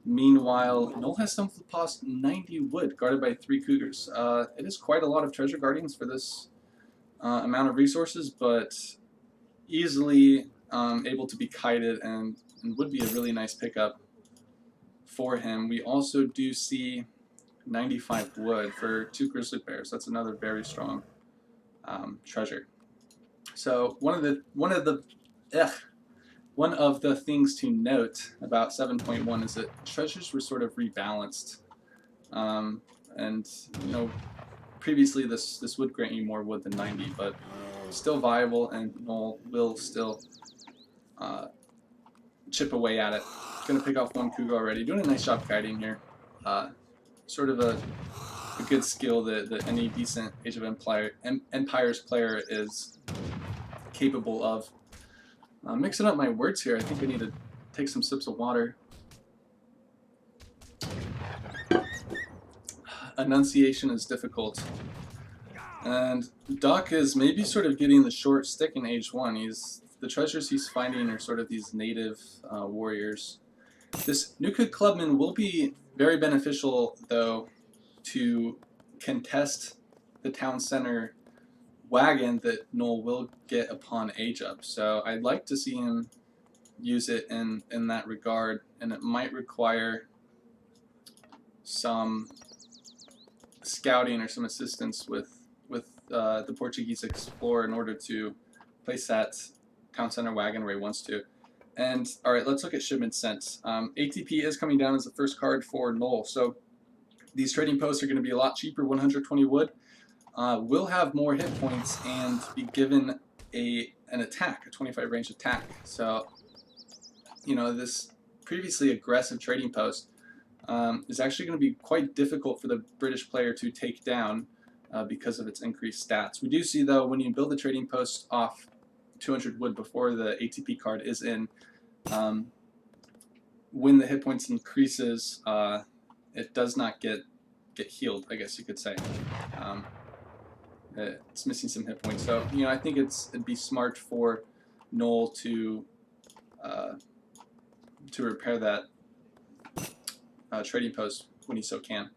Meanwhile, n0eL has some past 90 wood guarded by 3 cougars. It is quite a lot of treasure guardians for this amount of resources, but easily able to be kited and would be a really nice pickup for him. We also do see 95 wood for 2 grizzly bears. That's another very strong treasure. So one of the things to note about 7.1 is that treasures were sort of rebalanced, and you know, previously this would grant you more wood than 90, but still viable, and n0eL will still chip away at it. Going to pick off 1 cougar already. Doing a nice job guiding here. Sort of a good skill that any decent Age of Empires player is capable of. Mixing up my words here. I think I need to take some sips of water. Enunciation is difficult. And Duck is maybe sort of getting the short stick in Age 1. The treasures he's finding are sort of these native warriors. This n0eL Clubman will be very beneficial, though, to contest the town center wagon that n0eL will get upon age up. So I'd like to see him use it in that regard, and it might require some scouting or some assistance with the Portuguese explorer in order to place that town center wagon where he wants to. And alright, let's look at shipment sent. ATP is coming down as the first card for n0eL, so these trading posts are going to be a lot cheaper, 120 wood. will have more hit points and be given an attack, a 25 range attack. So, you know, this previously aggressive trading post is actually going to be quite difficult for the British player to take down because of its increased stats. We do see, though, when you build the trading post off 200 wood before the ATP card is in, when the hit points increases, it does not get healed, I guess you could say. It's missing some hit points. So, you know, I think it'd be smart for n0eL to repair that trading post when he so can.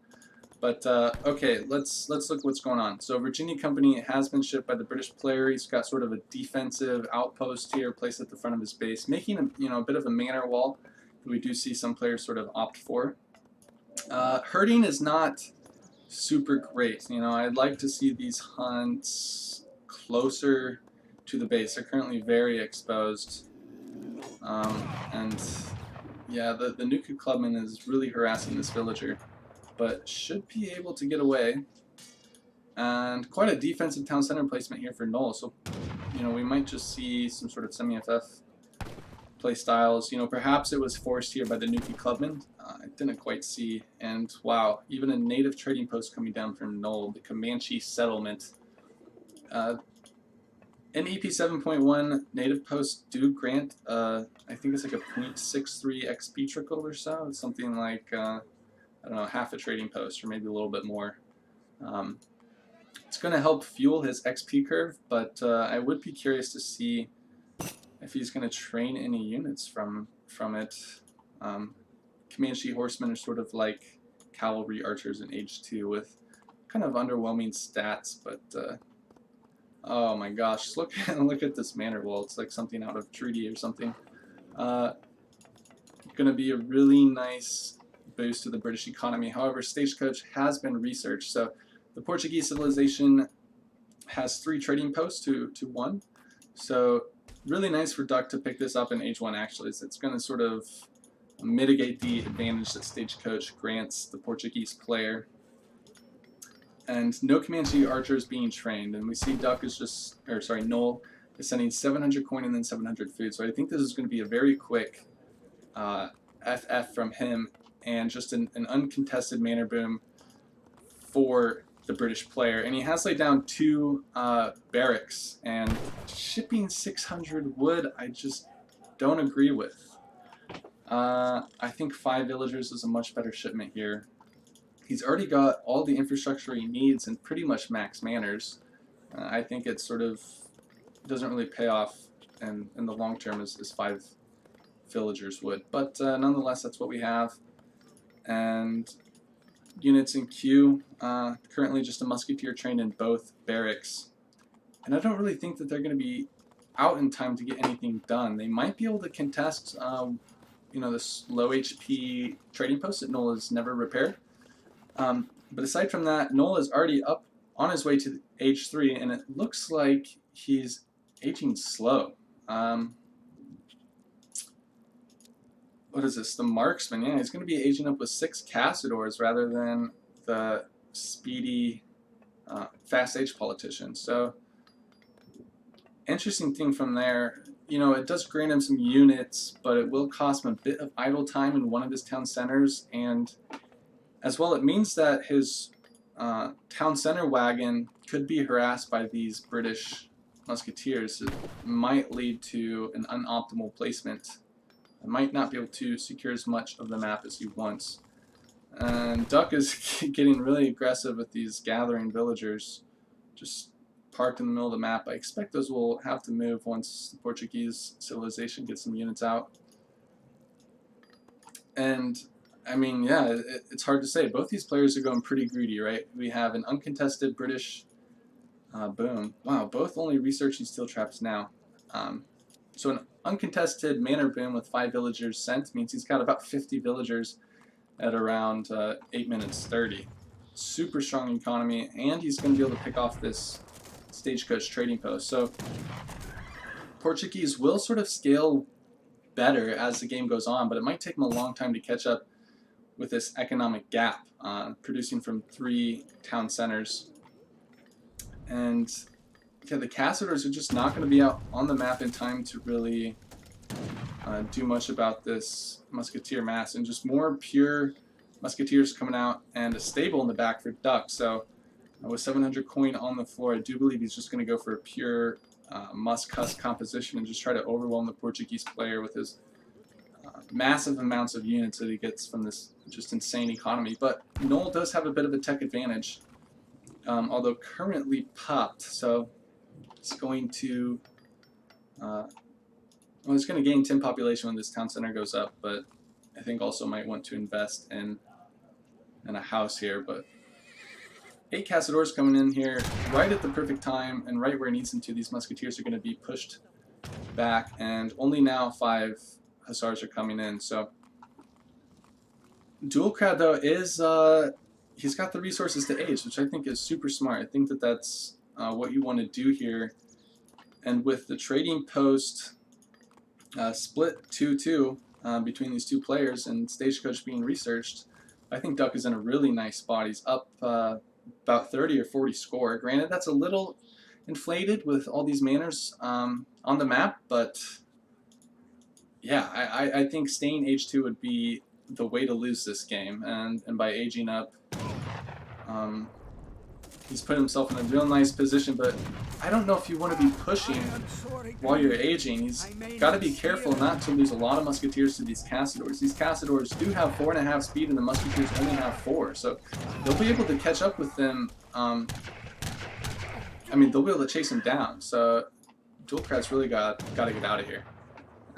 But okay, let's look what's going on. So Virginia Company has been shipped by the British player. He's got sort of a defensive outpost here placed at the front of his base, making a bit of a manor wall that we do see some players sort of opt for. Herding is not super great. You know, I'd like to see these hunts closer to the base. They're currently very exposed, and yeah, the Nuku Clubman is really harassing this villager, but should be able to get away. And quite a defensive town center placement here for n0eL, so you know, we might just see some sort of semi-FF play styles. You know, perhaps it was forced here by the Nuki Clubman. I didn't quite see. And wow, even a native trading post coming down from n0eL, the Comanche settlement. In EP 7.1, native posts do grant, I think it's like a 0.63 XP trickle or so. It's something like, I don't know, half a trading post or maybe a little bit more. It's going to help fuel his XP curve, but I would be curious to see if he's going to train any units from it. Comanche horsemen are sort of like cavalry archers in Age 2 with kind of underwhelming stats, but oh my gosh, look at this manor wall. It's like something out of Treaty or something. Going to be a really nice boost to the British economy. However, Stagecoach has been researched, so the Portuguese civilization has 3 trading posts to 1. So really nice for Duck to pick this up in Age 1 actually. It's going to sort of mitigate the advantage that Stagecoach grants the Portuguese player. And no Comanche archers being trained, and we see Duck is just, or sorry, n0eL is sending 700 coin and then 700 food. So I think this is going to be a very quick FF from him, and just an uncontested manor boom for the British player. And he has laid down 2 barracks, and shipping 600 wood I just don't agree with. I think 5 villagers is a much better shipment here. He's already got all the infrastructure he needs and pretty much max manors. I think it sort of doesn't really pay off in the long term as 5 villagers would. But nonetheless, that's what we have. And units in queue, currently just a musketeer trained in both barracks. And I don't really think that they're going to be out in time to get anything done. They might be able to contest you know, this low HP trading post that n0eL has never repaired. But aside from that, n0eL is already up on his way to Age 3, and it looks like he's aging slow. What is this? The Marksman. Yeah, he's going to be aging up with 6 Cassadors rather than the speedy, fast-age politician. So, interesting thing from there. You know, it does grant him some units, but it will cost him a bit of idle time in one of his town centers, and as well, it means that his town center wagon could be harassed by these British musketeers. It might lead to an unoptimal placement. It might not be able to secure as much of the map as he wants. And Duck is getting really aggressive with these gathering villagers, just parked in the middle of the map. I expect those will have to move once the Portuguese civilization gets some units out. And I mean, yeah, it's hard to say. Both these players are going pretty greedy, right? We have an uncontested British boom. Wow, both only researching steel traps now. So an uncontested manor boom with 5 villagers sent means he's got about 50 villagers at around 8 minutes 30. Super strong economy, and he's going to be able to pick off this Stagecoach trading post. So Portuguese will sort of scale better as the game goes on, but it might take him a long time to catch up with this economic gap, producing from 3 town centers. And yeah, the Cassadors are just not going to be out on the map in time to really do much about this Musketeer mass, and just more pure Musketeers coming out and a stable in the back for Duck. So with 700 coin on the floor, I do believe he's just going to go for a pure Musk-Husk composition and just try to overwhelm the Portuguese player with his massive amounts of units that he gets from this just insane economy. But n0eL does have a bit of a tech advantage, although currently popped, so it's going to well, it's going to gain 10 population when this town center goes up, but I think also might want to invest in a house here. But 8 Cassadors coming in here right at the perfect time and right where it needs them to. These Musketeers are going to be pushed back, and only now 5 Hussars are coming in. So duolckrad, though, is he's got the resources to age, which I think is super smart. I think that that's what you want to do here. And with the trading post split 2-2 between these two players and Stagecoach being researched, I think Duck is in a really nice spot. He's up about 30 or 40 score. Granted, that's a little inflated with all these manors on the map, but yeah, I think staying H2 would be the way to lose this game, and by aging up, he's put himself in a real nice position. But I don't know if you want to be pushing while you're aging. He's got to be careful not to lose a lot of Musketeers to these Cassadors. These Cassadors do have 4.5 speed, and the Musketeers only have 4, so they'll be able to catch up with them. I mean, they'll be able to chase him down. So duolckrad's really got to get out of here.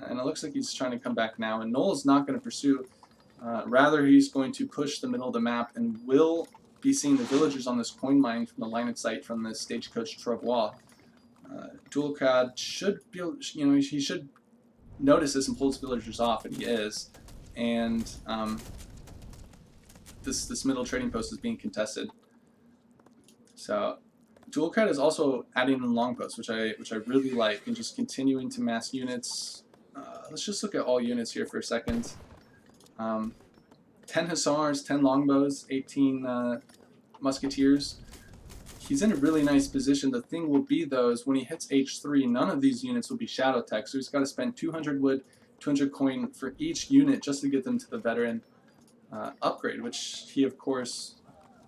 And it looks like he's trying to come back now, and n0eL is not going to pursue. Rather, he's going to push the middle of the map and will be seeing the villagers on this coin mine from the line of sight from the Stagecoach Travois. duolckrad should be, he should notice this and pull his villagers off, and he is. And this middle trading post is being contested. So duolckrad is also adding in longbows, which I really like, and just continuing to mass units. Let's just look at all units here for a second. 10 Hussars, 10 longbows, 18 Musketeers. He's in a really nice position. The thing will be, though, is when he hits H3, none of these units will be Shadow Tech, so he's got to spend 200 wood, 200 coin for each unit just to get them to the veteran upgrade, which he, of course,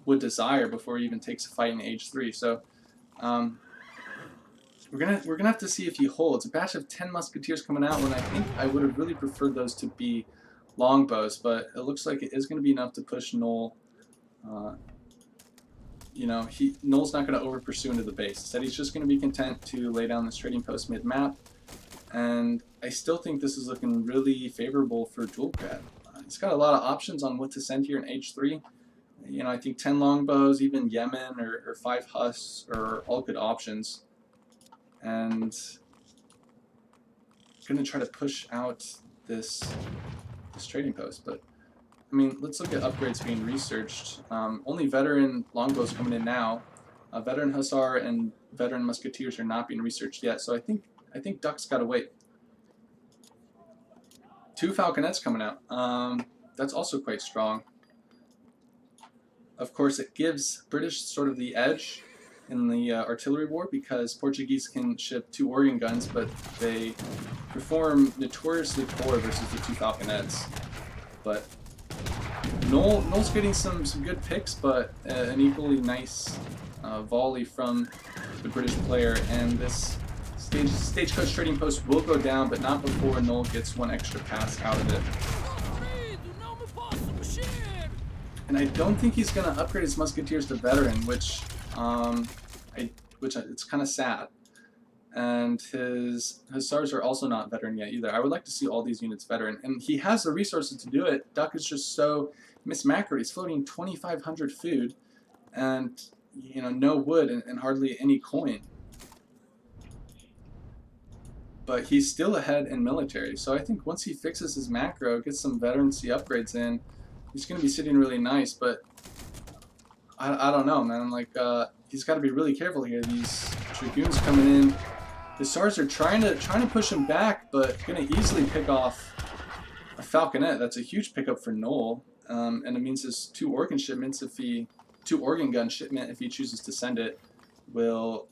would desire before he even takes a fight in H3. So we're gonna have to see if he holds. A batch of 10 Musketeers coming out, when I think I would have really preferred those to be longbows, but it looks like it is going to be enough to push n0eL. n0eL's not going to over pursue into the base. Instead, he's just going to be content to lay down this trading post mid map, and I still think this is looking really favorable for duolckrad. He's got a lot of options on what to send here in H3. I think 10 longbows, even Yemen or 5 Hus are all good options, and I'm going to try to push out this trading post. But I mean, let's look at upgrades being researched. Only veteran longbows coming in now. Veteran Hussar and veteran Musketeers are not being researched yet, so I think Duck's got to wait. 2 Falconets coming out. That's also quite strong. Of course, it gives British sort of the edge in the artillery war, because Portuguese can ship 2 organ guns, but they perform notoriously poor versus the 2 Falconets. But n0eL's getting some good picks, but an equally nice volley from the British player, and this Stagecoach trading post will go down, but not before n0eL gets 1 extra pass out of it. And I don't think he's going to upgrade his Musketeers to veteran, which it's kind of sad. And his Hussars are also not veteran yet either. I would like to see all these units veteran, and he has the resources to do it. Duck is just so mismacroed. He's floating 2,500 food, and no wood and hardly any coin. But he's still ahead in military. So I think once he fixes his macro, gets some veterancy upgrades in, he's going to be sitting really nice. But I don't know, man. Like he's got to be really careful here. These Dragoons coming in. The Hussars are trying to push him back, but going to easily pick off a Falconet. That's a huge pickup for n0eL, and it means his 2 organ shipments 2 organ gun shipment if he chooses to send it. will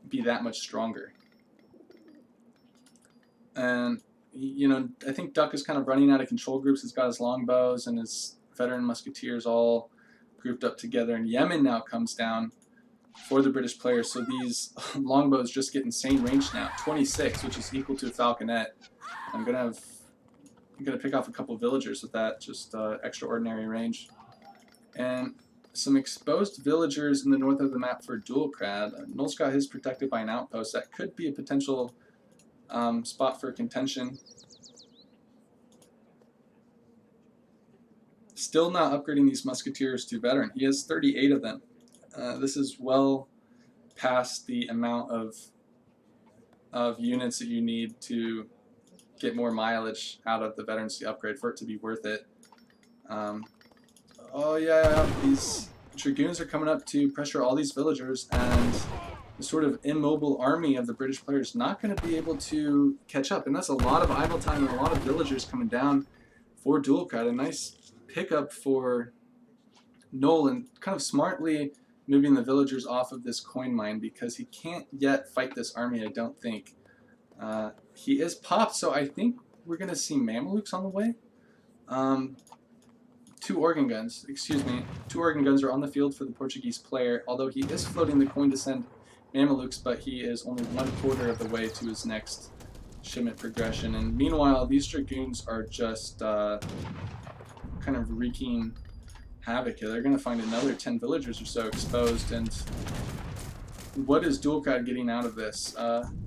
be that much stronger. And, you know, I think Duck is kind of running out of control groups. He's got his longbows and his veteran musketeers all grouped up together. And Yemen now comes down for the British players. So these longbows just get insane range now. 26, which is equal to a falconet. I'm gonna pick off a couple villagers with that, just extraordinary range. And some exposed villagers in the north of the map for duolckrad. n0eL's got his protected by an outpost. That could be a potential spot for contention. Still not upgrading these musketeers to veteran. He has 38 of them. This is well past the amount of units that you need to get more mileage out of the veterancy upgrade for it to be worth it. Oh yeah, these dragoons are coming up to pressure all these villagers, and the sort of immobile army of the British players is not going to be able to catch up. And that's a lot of idle time and a lot of villagers coming down for duolckrad. A nice pickup for n0eL, and kind of smartly moving the villagers off of this coin mine because he can't yet fight this army, I don't think. He is popped, so I think we're going to see Mamelukes on the way. 2 organ guns, excuse me. 2 organ guns are on the field for the Portuguese player, although he is floating the coin to send Mamelukes, but he is only 1/4 of the way to his next shipment progression. And meanwhile, these dragoons are just kind of wreaking havoc here. They're going to find another 10 villagers or so exposed, and what is duolckrad getting out of this?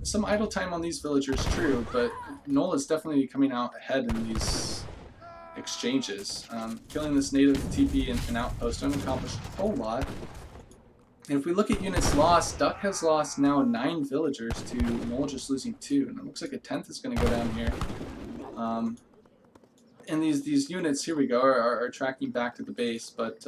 Some idle time on these villagers, true, but n0eL is definitely coming out ahead in these exchanges. Killing this native TP and an outpost don't accomplish a whole lot. And if we look at units lost, Duck has lost now 9 villagers to n0eL just losing 2, and it looks like a 10th is going to go down here. And these units, here we go, are tracking back to the base, but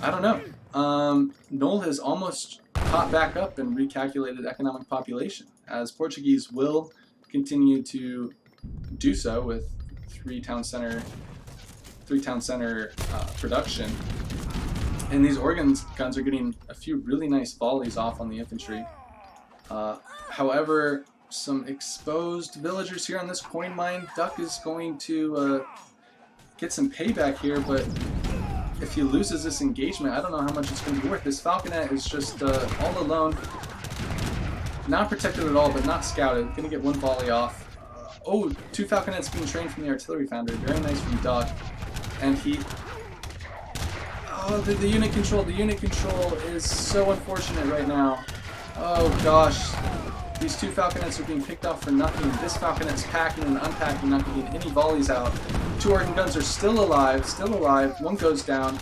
I don't know. n0eL has almost caught back up and recalculated economic population, as Portuguese will continue to do so with 3 town center production. And these organ guns are getting a few really nice volleys off on the infantry. However, some exposed villagers here on this coin mine. Duck is going to get some payback here, but if he loses this engagement, I don't know how much it's going to be worth. This falconet is just all alone. Not protected at all, but not scouted. Going to get 1 volley off. Oh, 2 falconets being trained from the artillery foundry. Very nice from Duck. And he... Oh, the unit control. The unit control is so unfortunate right now. Oh, gosh. These 2 falconets are being picked off for nothing. This falconet's packing and unpacking, not getting any volleys out. 2 organ guns are still alive. 1 goes down.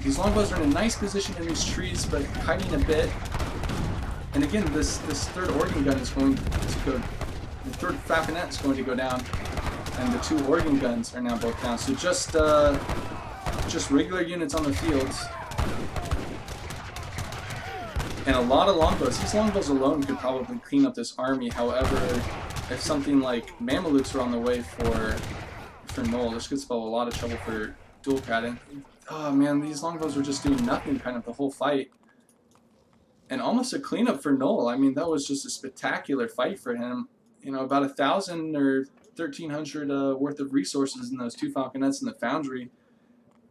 These longbows are in a nice position in these trees, but hiding a bit. And again, this 3rd organ gun is going to go, the 3rd falconet is going to go down, and the 2 organ guns are now both down. So just regular units on the fields, and a lot of longbows. These longbows alone could probably clean up this army. However, if something like Mamelukes are on the way for n0eL, this could spell a lot of trouble for duolckrad. And oh man, these longbows were just doing nothing kind of the whole fight. And almost a cleanup for n0eL. I mean, that was just a spectacular fight for him. You know, about 1,000 or 1,300 worth of resources in those 2 falconets in the foundry,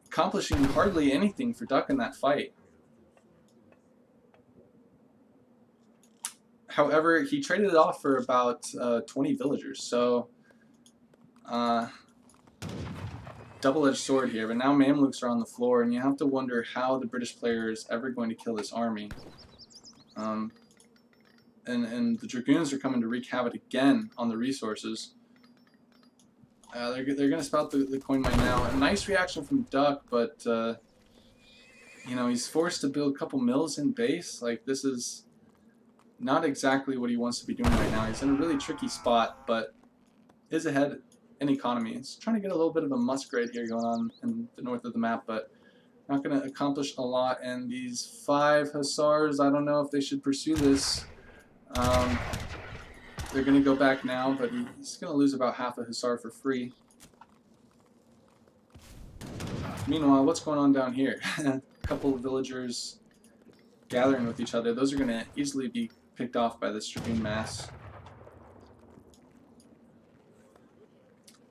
accomplishing hardly anything for Duck in that fight. However, he traded it off for about 20 villagers, so double-edged sword here. But now Mamelukes are on the floor, and you have to wonder how the British player is ever going to kill this army. And the dragoons are coming to wreak havoc again on the resources. They're going to spout the coin mine now. A nice reaction from Duck, but you know, he's forced to build a couple mills in base. Like, this is not exactly what he wants to be doing right now. He's in a really tricky spot, but is ahead in economy. He's trying to get a little bit of a musgrave here going on in the north of the map, but not going to accomplish a lot. And these 5 hussars, I don't know if they should pursue this. They're going to go back now, but he's going to lose about half a hussar for free. Meanwhile, what's going on down here? A couple of villagers gathering with each other. Those are going to easily be picked off by this Dragoon mass.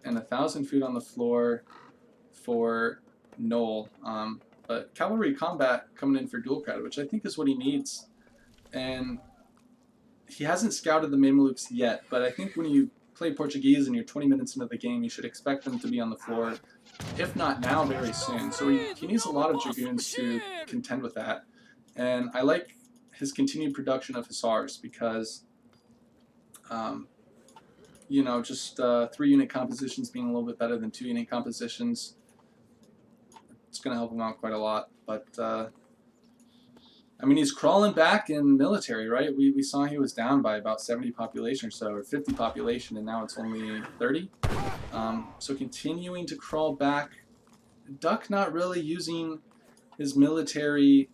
And 1,000 food on the floor for n0eL. But cavalry combat coming in for duolcrad, which I think is what he needs. And he hasn't scouted the Mamelukes yet, but I think when you play Portuguese and you're 20 minutes into the game, you should expect them to be on the floor, if not now, very soon. So he needs a lot of Dragoons to contend with that. And I like his continued production of Hussars because, you know, just 3-unit compositions being a little bit better than 2-unit compositions, it's going to help him out quite a lot. But, I mean, he's crawling back in military, right? We saw he was down by about 70 population or so, or 50 population, and now it's only 30. So continuing to crawl back. Duck not really using his military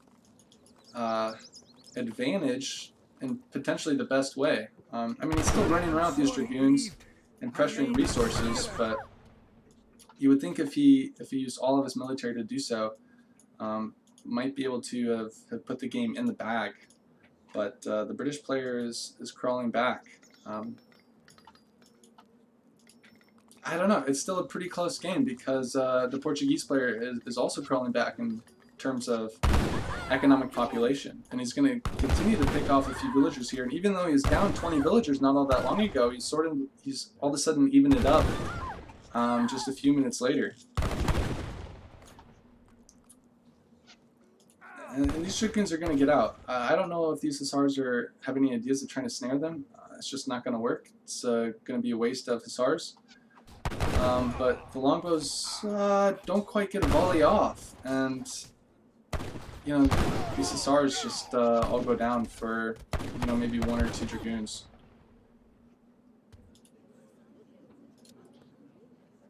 advantage in potentially the best way. I mean, he's still running around with these Dragoons and pressuring resources, but you would think if he used all of his military to do so, might be able to have put the game in the bag. But the British player is crawling back. I don't know. It's still a pretty close game because the Portuguese player is also crawling back in terms of economic population, and he's going to continue to pick off a few villagers here. And even though he's down 20 villagers not all that long ago, he's all of a sudden evened it up just a few minutes later. And these Dragoons are going to get out. I don't know if these Hussars have any ideas of trying to snare them. It's just not going to work. It's going to be a waste of Hussars. But the longbows don't quite get a volley off, and you know, these Hussars just all go down for, you know, maybe 1 or 2 Dragoons.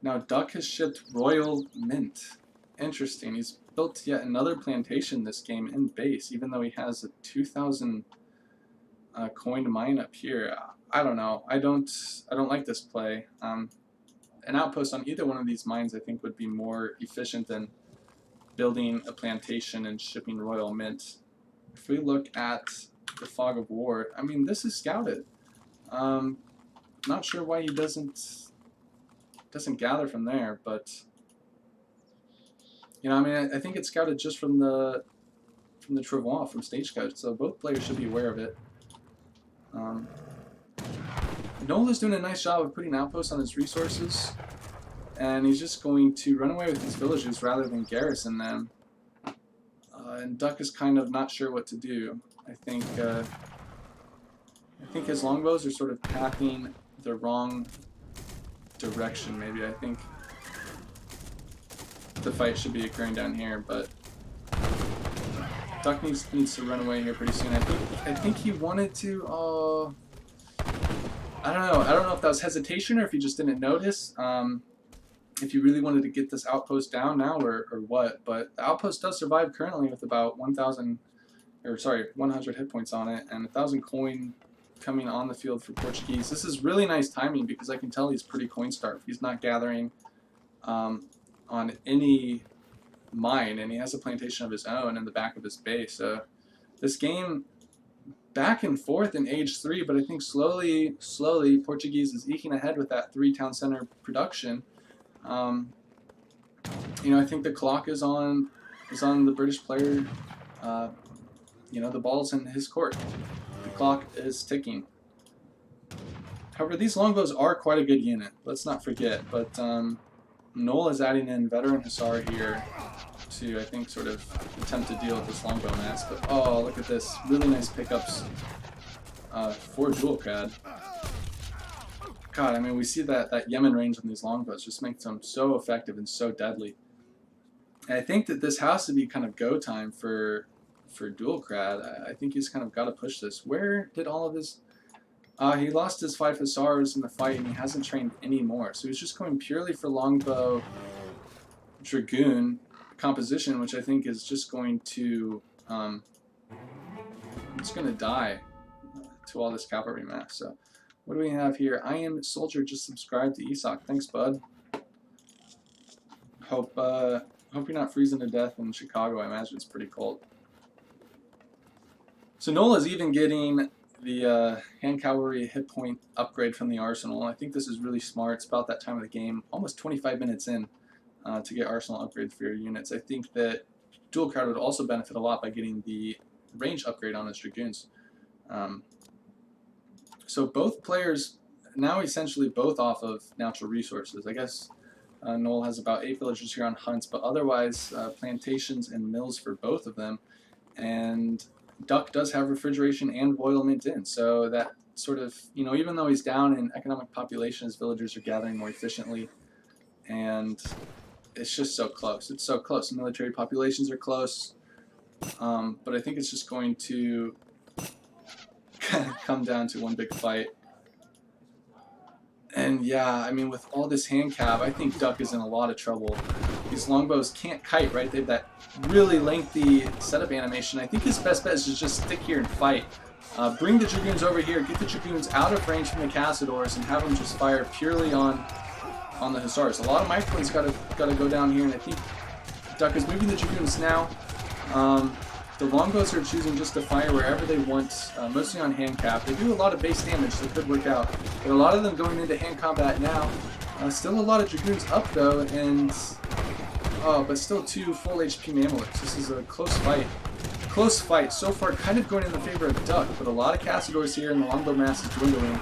Now Duck has shipped Royal Mint. Interesting. He's built yet another plantation this game in base, even though he has a 2,000 coined mine up here. I don't know. I don't like this play. An outpost on either one of these mines I think would be more efficient than building a plantation and shipping Royal Mint. If we look at the Fog of War, I mean, this is scouted. Not sure why he doesn't gather from there, but you know, I mean, I think it's scouted just from the Travois, from Stagecoach, so both players should be aware of it. n0eL is doing a nice job of putting outposts on his resources, and he's just going to run away with his villagers rather than garrison them. And Duck is kind of not sure what to do. I think his longbows are sort of pathing the wrong direction. Maybe I think the fight should be occurring down here, but Duck needs to run away here pretty soon. I think he wanted to. I don't know. I don't know if that was hesitation or if he just didn't notice. If he really wanted to get this outpost down now or what. But the outpost does survive currently with about 100 hit points on it and 1,000 coin coming on the field for Portuguese. This is really nice timing because I can tell he's pretty coin starved. He's not gathering on any mine, and he has a plantation of his own in the back of his base. So this game, back and forth in age 3, but I think slowly Portuguese is eking ahead with that 3 town center production. You know, I think the clock is on the British player. You know, the ball's in his court. The clock is ticking. However, these longbows are quite a good unit. Let's not forget. But n0eL is adding in veteran Hussar here to, I think, sort of attempt to deal with this longbow mass. But oh, look at this! Really nice pickups for duolcrad. God, I mean, we see that Yemen range on these longbows just makes them so effective and so deadly. And I think that this has to be kind of go time for duolcrad. I think he's kind of got to push this. Where did all of his... he lost his 5 Hussars in the fight, and he hasn't trained any more. So he's just going purely for longbow Dragoon composition, which I think is just going to... it's going to die to all this cavalry mass. So what do we have here? I am Soldier just subscribed to ESOC. Thanks, bud. Hope hope you're not freezing to death in Chicago. I imagine it's pretty cold. So n0eL is even getting the hand cavalry hit point upgrade from the arsenal. I think this is really smart. It's about that time of the game, almost 25 minutes in, to get arsenal upgrades for your units. I think that duolckrad would also benefit a lot by getting the range upgrade on his dragoons. So both players now essentially both off of natural resources. I guess n0eL has about 8 villagers here on hunts, but otherwise plantations and mills for both of them. And Duck does have refrigeration and boilerment in, so that sort of, you know, even though he's down in economic population, his villagers are gathering more efficiently, and it's just so close. It's so close. The military populations are close, but I think it's just going to come down to one big fight. And yeah, I mean, with all this hand cab, I think Duck is in a lot of trouble. These longbows can't kite, right? They have that really lengthy setup animation. I think his best bet is to just stick here and fight. Bring the dragoons over here, get the dragoons out of range from the Cassadors, and have them just fire purely on the Hussars. A lot of microplanes gotta go down here, and I think Duck is moving the dragoons now. The longbows are choosing just to fire wherever they want, mostly on hand cap. They do a lot of base damage, so it could work out. But a lot of them going into hand combat now. Still a lot of dragoons up though, and but still 2 full HP Mamelukes. This is a close fight. Close fight. So far, kind of going in the favor of Duck, but a lot of Cassadors here, and the longbow mass is dwindling.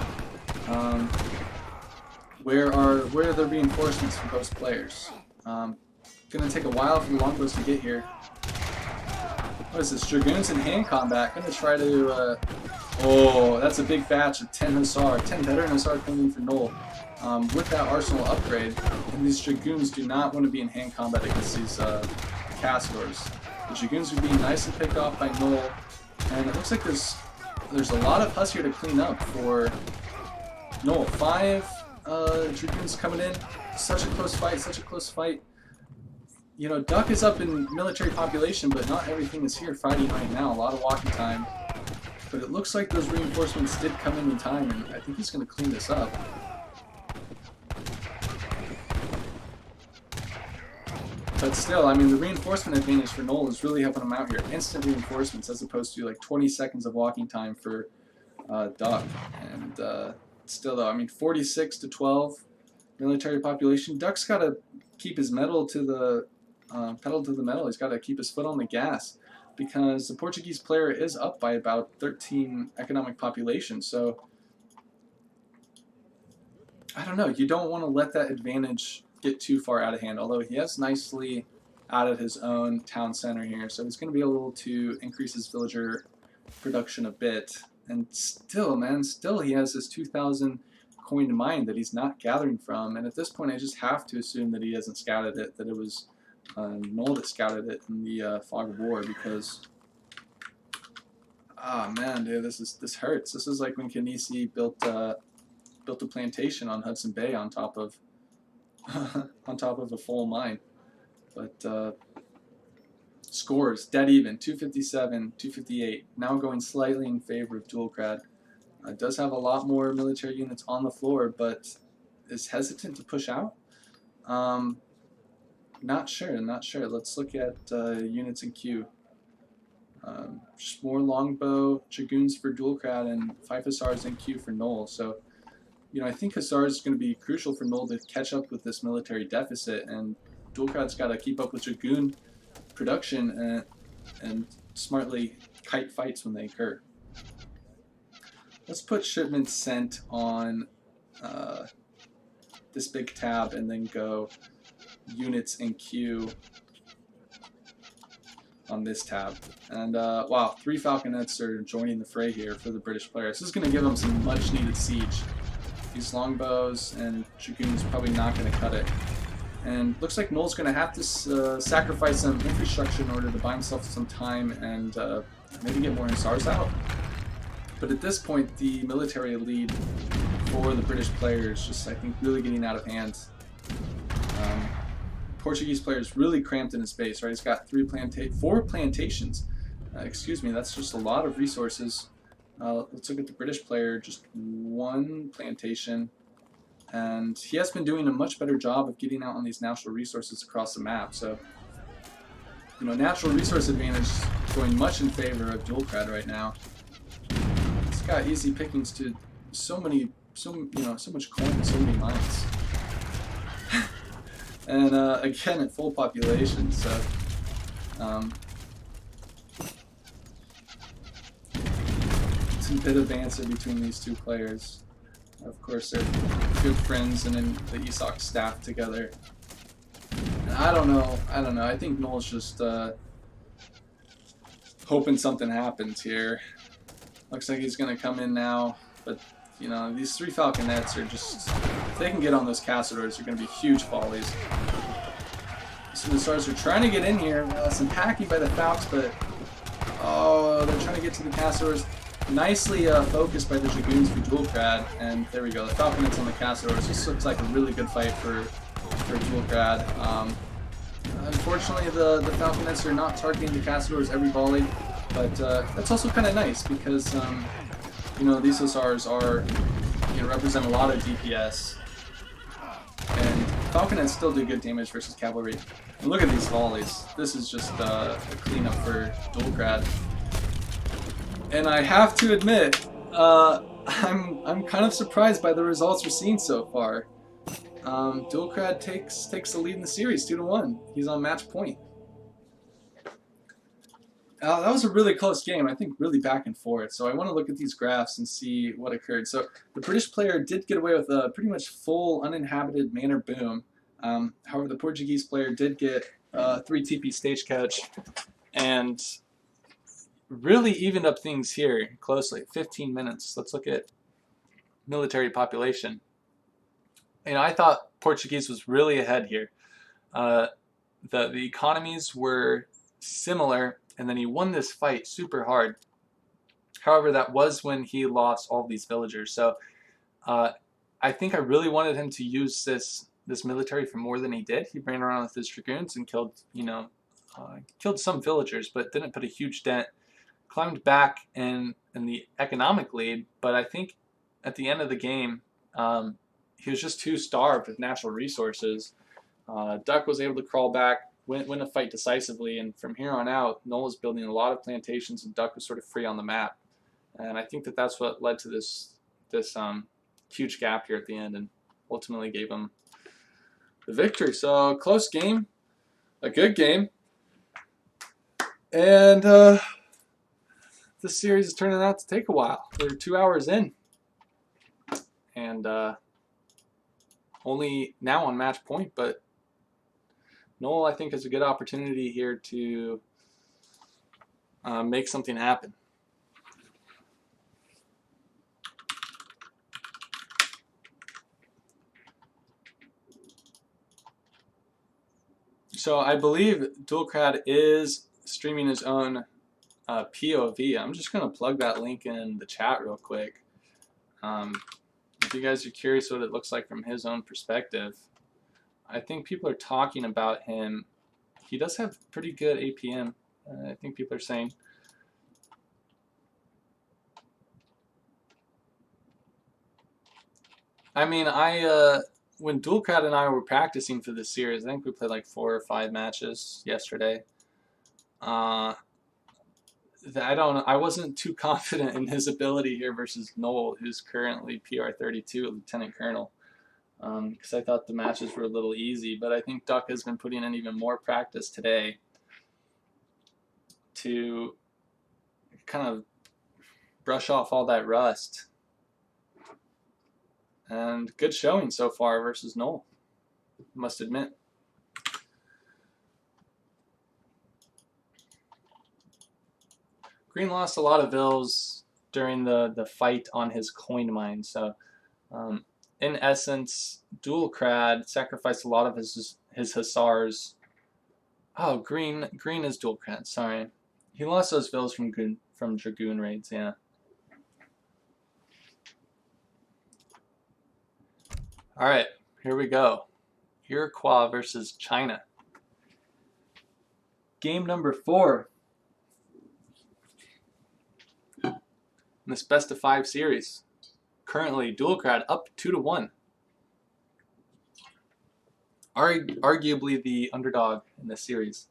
Where are the reinforcements from both players? Gonna take a while for the longbows to get here. What is this? Dragoons in hand combat. Gonna try to. Oh, that's a big batch of 10 Hussar. 10 veteran Hussar coming in for n0eL. With that arsenal upgrade, and these dragoons do not want to be in hand combat against these Cassadors. The dragoons are being nicely picked off by n0eL, and it looks like there's a lot of Huss here to clean up for n0eL. 5 dragoons coming in. Such a close fight. Such a close fight. You know, Duck is up in military population, but not everything is here fighting right now. A lot of walking time. But it looks like those reinforcements did come in time, and I think he's going to clean this up. But still, I mean, the reinforcement advantage for n0eL is really helping him out here. Instant reinforcements as opposed to like 20 seconds of walking time for Duck. And still, though, I mean, 46 to 12 military population. Duck's got to keep his pedal to the metal. He's got to keep his foot on the gas because the Portuguese player is up by about 13 economic population. So I don't know. You don't want to let that advantage get too far out of hand, although he has nicely added his own town center here, so he's going to be able to increase his villager production a bit. And still, man, still he has this 2,000 coined mine that he's not gathering from, and at this point I just have to assume that he hasn't scouted it, that it was n0eL that scouted it in the Fog of War, because man, dude, this hurts. This is like when Kanisi built a plantation on Hudson Bay on top of a full mine. But scores dead even, 257, 258. Now going slightly in favor of duolckrad. Does have a lot more military units on the floor, but is hesitant to push out. Not sure. Let's look at units in queue. Just more longbow dragoons for duolckrad and 5 Hussars in queue for n0eL. So, you know, I think Hussars is going to be crucial for n0eL to catch up with this military deficit, and duolcrad's got to keep up with dragoon production and smartly kite fights when they occur. Let's put shipments sent on this big tab and then go units in queue on this tab. And wow, 3 falconets are joining the fray here for the British players. This is going to give them some much needed siege. These longbows and dragoons probably not going to cut it. And looks like n0eL's going to have to sacrifice some infrastructure in order to buy himself some time and maybe get more Hussars out. But at this point, the military lead for the British player is just, I think, really getting out of hand. Portuguese player is really cramped in his base, right? He's got 4 plantations. Excuse me, that's just a lot of resources. Let's look at the British player, just 1 plantation. And he has been doing a much better job of getting out on these natural resources across the map. So natural resource advantage going much in favor of duolckrad right now. It's got easy pickings to so much coin and so many mines. And again, at full population, so it's a bit of banter between these two players. Of course, they're good friends and in the ESOC staff together. And I don't know. I think n0eL's just hoping something happens here. Looks like he's gonna come in now, but these 3 falconets are just, if they can get on those castadors, they're gonna be huge volleys. So the stars are trying to get in here. Some hacking by the falcons, but they're trying to get to the castadors. Nicely focused by the dragoons for duolckrad, and there we go. The falconets on the castadors. This looks like a really good fight for duolckrad. Unfortunately, the falconets are not targeting the castadors every volley, but that's also kind of nice because these hussars are represent a lot of DPS, and falconets still do good damage versus cavalry. And look at these volleys. This is just a cleanup for duolckrad. And I have to admit, I'm kind of surprised by the results we're seeing so far. duolckrad takes the lead in the series, 2-1. He's on match point. That was a really close game. I think really back and forth. So I want to look at these graphs and see what occurred. So the British player did get away with a pretty much full uninhabited manor boom. However, the Portuguese player did get 3 TP stagecoach and really evened up things here closely. 15 minutes. Let's look at military population. I thought Portuguese was really ahead here. The economies were similar, and then he won this fight super hard. However, that was when he lost all these villagers. So I think I really wanted him to use this military for more than he did. He ran around with his dragoons and killed killed some villagers, but didn't put a huge dent. Climbed back in the economic lead, but I think at the end of the game, he was just too starved with natural resources. Duck was able to crawl back, win a fight decisively, and from here on out, n0eL was building a lot of plantations, and Duck was sort of free on the map. And I think that's what led to this huge gap here at the end, and ultimately gave him the victory. So close game, a good game, and this series is turning out to take a while. We're 2 hours in, and only now on match point, but n0eL, I think, has a good opportunity here to make something happen. So I believe duolckrad is streaming his own POV. I'm just going to plug that link in the chat real quick. If you guys are curious what it looks like from his own perspective, I think people are talking about him. He does have pretty good APM, I think people are saying. I mean, when duolckrad and I were practicing for this series, I think we played like 4 or 5 matches yesterday. I wasn't too confident in his ability here versus n0eL, who's currently PR32, Lieutenant Colonel, because I thought the matches were a little easy. But I think Duck has been putting in even more practice today to kind of brush off all that rust. And good showing so far versus n0eL, must admit. Green lost a lot of vills during the fight on his coin mine, so in essence, duolckrad sacrificed a lot of his hussars. Oh, green is duolckrad. Sorry, he lost those vills from dragoon raids. Yeah. All right, here we go. Iroquois versus China. Game number 4. In this best of 5 series. Currently, duolckrad up 2-1. Arguably the underdog in this series.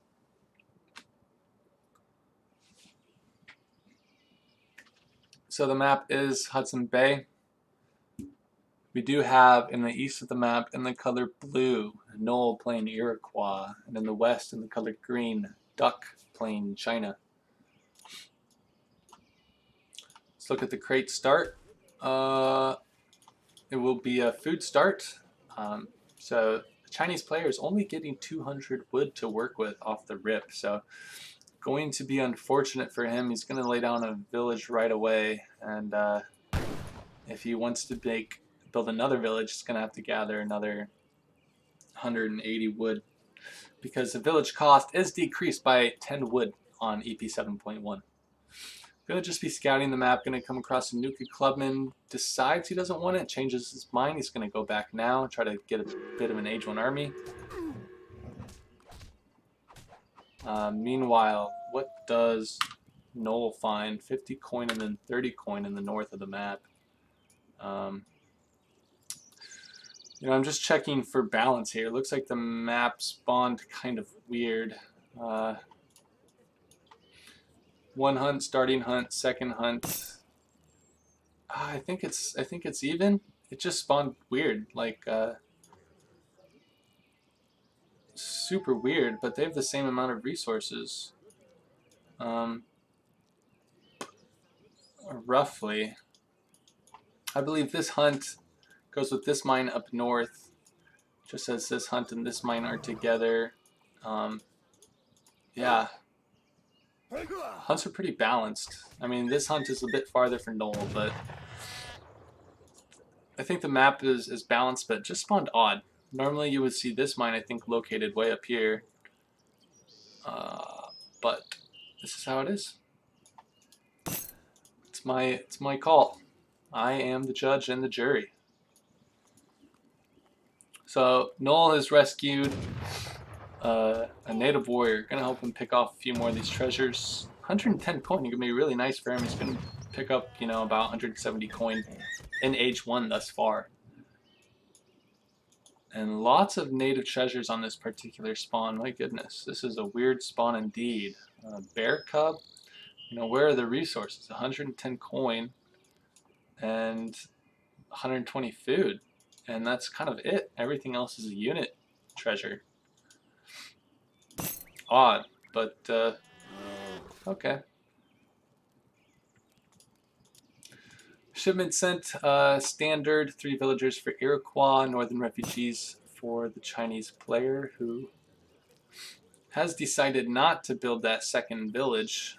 So the map is Hudson Bay. We do have in the east of the map in the color blue, n0eL playing Iroquois, and in the west in the color green, Duck playing China. Let's look at the crate start. It will be a food start. So the Chinese player is only getting 200 wood to work with off the rip. So going to be unfortunate for him. He's going to lay down a village right away, and if he wants to build another village, he's going to have to gather another 180 wood, because the village cost is decreased by 10 wood on EP 7.1. Going to just be scouting the map, going to come across a Nuka Clubman, decides he doesn't want it, changes his mind, he's going to go back now, try to get a bit of an Age 1 army. Meanwhile, what does n0eL find? 50 coin and then 30 coin in the north of the map. You know, I'm just checking for balance here. It looks like the map spawned kind of weird. One hunt, starting hunt, second hunt. I think it's even. It just spawned weird, like super weird. But they have the same amount of resources, roughly. I believe this hunt goes with this mine up north, just as this hunt and this mine are together. Yeah, hunts are pretty balanced. I mean, this hunt is a bit farther for n0eL, but I think the map is balanced, but just spawned odd. Normally you would see this mine, I think, located way up here, but this is how it is. It's my call. I am the judge and the jury. So n0eL has rescued a native warrior. Gonna help him pick off a few more of these treasures. 110 coin, gonna be really nice for him. He's gonna pick up, you know, about 170 coin in Age 1 thus far. And lots of native treasures on this particular spawn. My goodness, this is a weird spawn indeed. Bear cub, you know, where are the resources? 110 coin and 120 food, and that's kind of it. Everything else is a unit treasure. Odd, but okay. Shipment sent, standard 3 villagers for Iroquois, northern refugees for the Chinese player who has decided not to build that second village.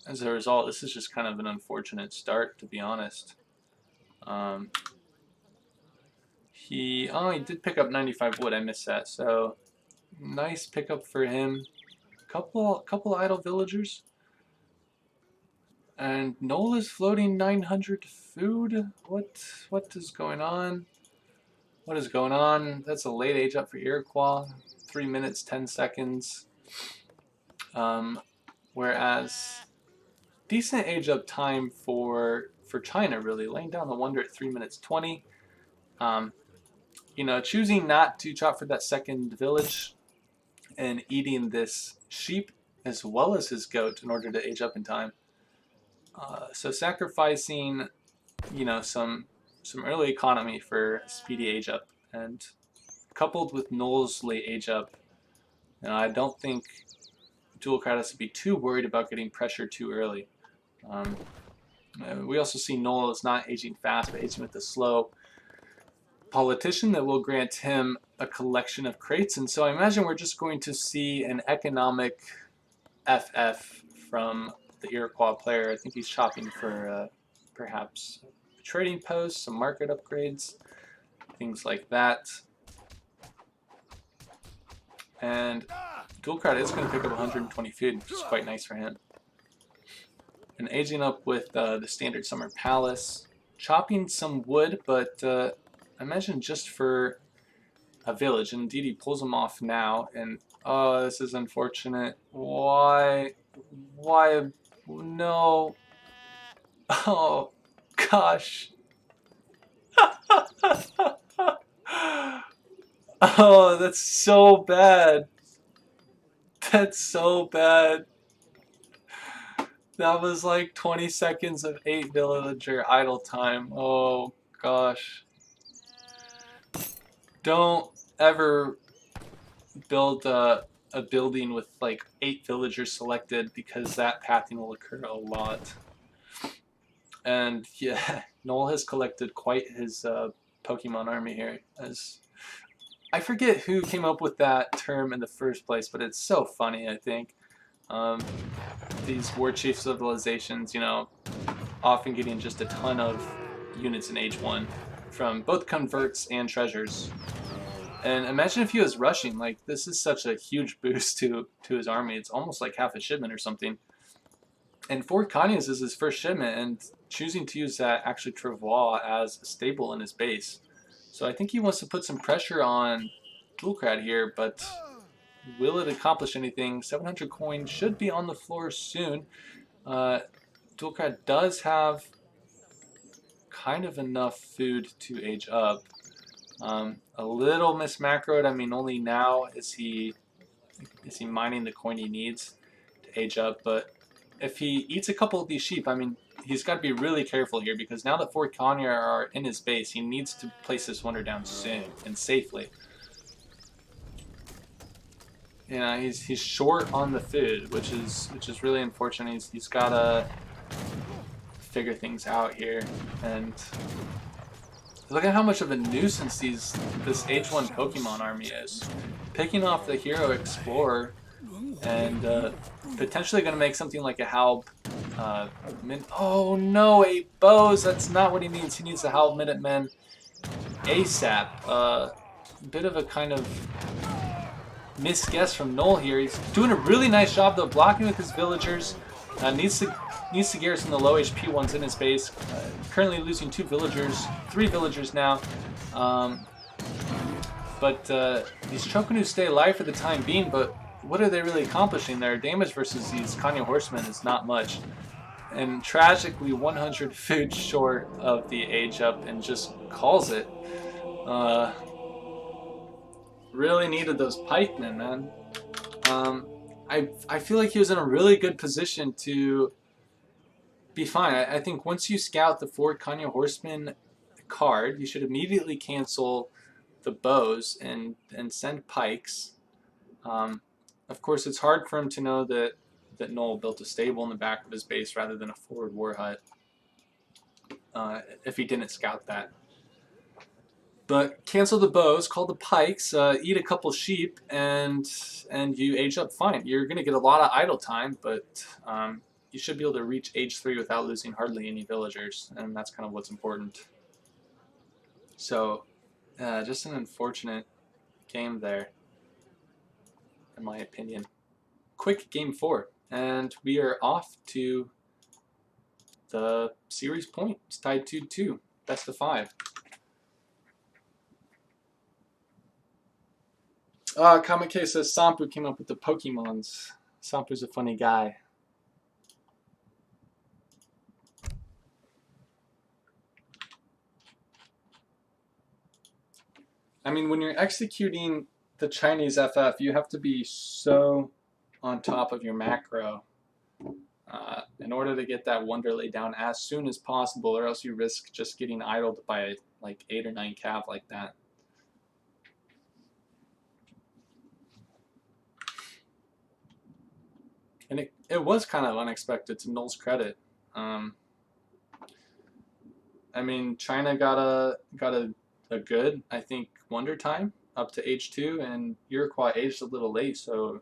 As a result, this is just kind of an unfortunate start, to be honest. He did pick up 95 wood. I missed that. So nice pickup for him. Couple idle villagers. And n0eL is floating 900 food. What is going on? What is going on? That's a late age up for Iroquois. 3 minutes 10 seconds. Whereas decent age up time for China, really, laying down the wonder at 3 minutes 20. You know, choosing not to chop for that second village and eating this sheep as well as his goat in order to age up in time. So sacrificing, you know, some early economy for speedy age up, and coupled with n0eL's late age up, you know, I don't think duolckrad has to be too worried about getting pressure too early. We also see n0eL is not aging fast, but aging with a slow politician that will grant him a collection of crates, and so I imagine we're just going to see an economic FF from the Iroquois player. I think he's shopping for perhaps a trading post, some market upgrades, things like that. And duolckrad is going to pick up 120 food, which is quite nice for him. And aging up with the standard Summer Palace, chopping some wood, but I imagine just for a village. And indeed, he pulls them off now. And oh, this is unfortunate. Why? No. Oh, gosh. Oh, that's so bad. That's so bad. That was like 20 seconds of 8 villager idle time. Oh gosh. Don't ever build a building with like 8 villagers selected, because that pathing will occur a lot. And yeah, n0eL has collected quite his Pokemon army here. As I forget who came up with that term in the first place, but it's so funny, I think. These war chief civilizations, you know, often getting just a ton of units in H1 from both converts and treasures. And imagine if he was rushing. Like, this is such a huge boost to his army. It's almost like half a shipment or something. And Fort Conyers is his first shipment, and choosing to use that actually Travois as a staple in his base. So I think he wants to put some pressure on duolckrad here, but will it accomplish anything? 700 coin should be on the floor soon. duolckrad does have kind of enough food to age up. A little mismacroed. I mean, only now is he mining the coin he needs to age up. But if he eats a couple of these sheep, I mean, he's got to be really careful here, because now that Fort Conyers are in his base, he needs to place this wonder down soon and safely. Yeah, he's short on the food, which is really unfortunate. He's got to figure things out here. And look at how much of a nuisance this H1 Pokemon army is. Picking off the Hero Explorer and potentially going to make something like a Halb. Oh no, a Bows. That's not what he needs. He needs a Halb Minutemen ASAP. Bit of a kind of misguess from n0eL here. He's doing a really nice job though, blocking with his villagers. Needs to garrison the low HP ones in his base. Currently losing 2 villagers, 3 villagers now. But these Chokanus stay alive for the time being, but what are they really accomplishing? Their damage versus these Kanya Horsemen is not much. And tragically 100 food short of the age up, and just calls it. Really needed those pikemen, man. I feel like he was in a really good position to be fine. I think once you scout the Fort Kanya Horseman card, you should immediately cancel the bows and send pikes. Of course, it's hard for him to know that n0eL built a stable in the back of his base rather than a forward war hut, if he didn't scout that. But cancel the bows, call the pikes, eat a couple sheep, and you age up fine. You're going to get a lot of idle time, but you should be able to reach age 3 without losing hardly any villagers, and that's kind of what's important. So, just an unfortunate game there, in my opinion. Quick game 4, and we are off to the series point. It's tied 2-2, best of 5. Kamike says Sampu came up with the Pokemons. Sampu's a funny guy. I mean, when you're executing the Chinese FF, you have to be so on top of your macro in order to get that Wonder laid down as soon as possible, or else you risk just getting idled by like 8 or 9 cav like that. And it was kind of unexpected, to n0eL's credit. I mean, China got a good, I think, Wonder time up to age 2, and Iroquois aged a little late, so,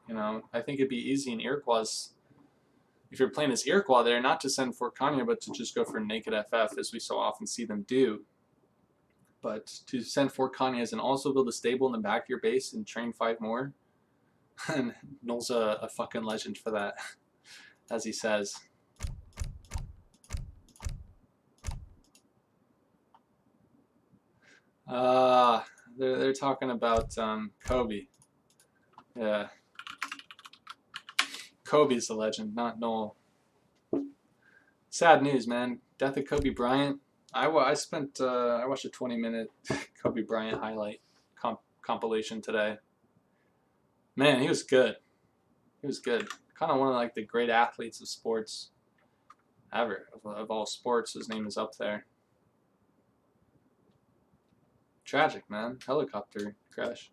you know, I think it'd be easy in Iroquois, if you're playing as Iroquois there, not to send Fort Conyers, but to just go for naked FF, as we so often see them do. But to send Fort Conyers and also build a stable in the back of your base and train 5 more, and n0eL's a fucking legend for that, as he says. They're talking about Kobe. Yeah. Kobe's the legend, not n0eL. Sad news, man. Death of Kobe Bryant. I watched a 20-minute Kobe Bryant highlight compilation today. Man, he was good. He was good. Kind of one of like the great athletes of sports ever, of all sports. His name is up there. Tragic, man. Helicopter crash.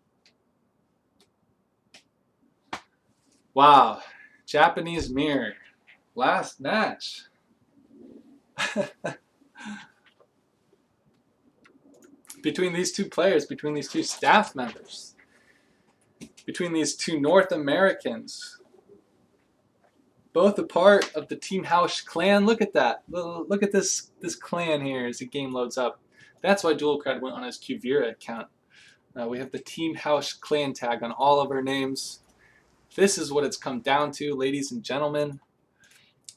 Wow. Japanese mirror. Last match. Between these two players, between these two staff members, between these two North Americans, both a part of the Team House clan. Look at that. Look at this clan here as the game loads up. That's why duolckrad went on his Qvira account. We have the Team House clan tag on all of our names. This is what it's come down to, ladies and gentlemen.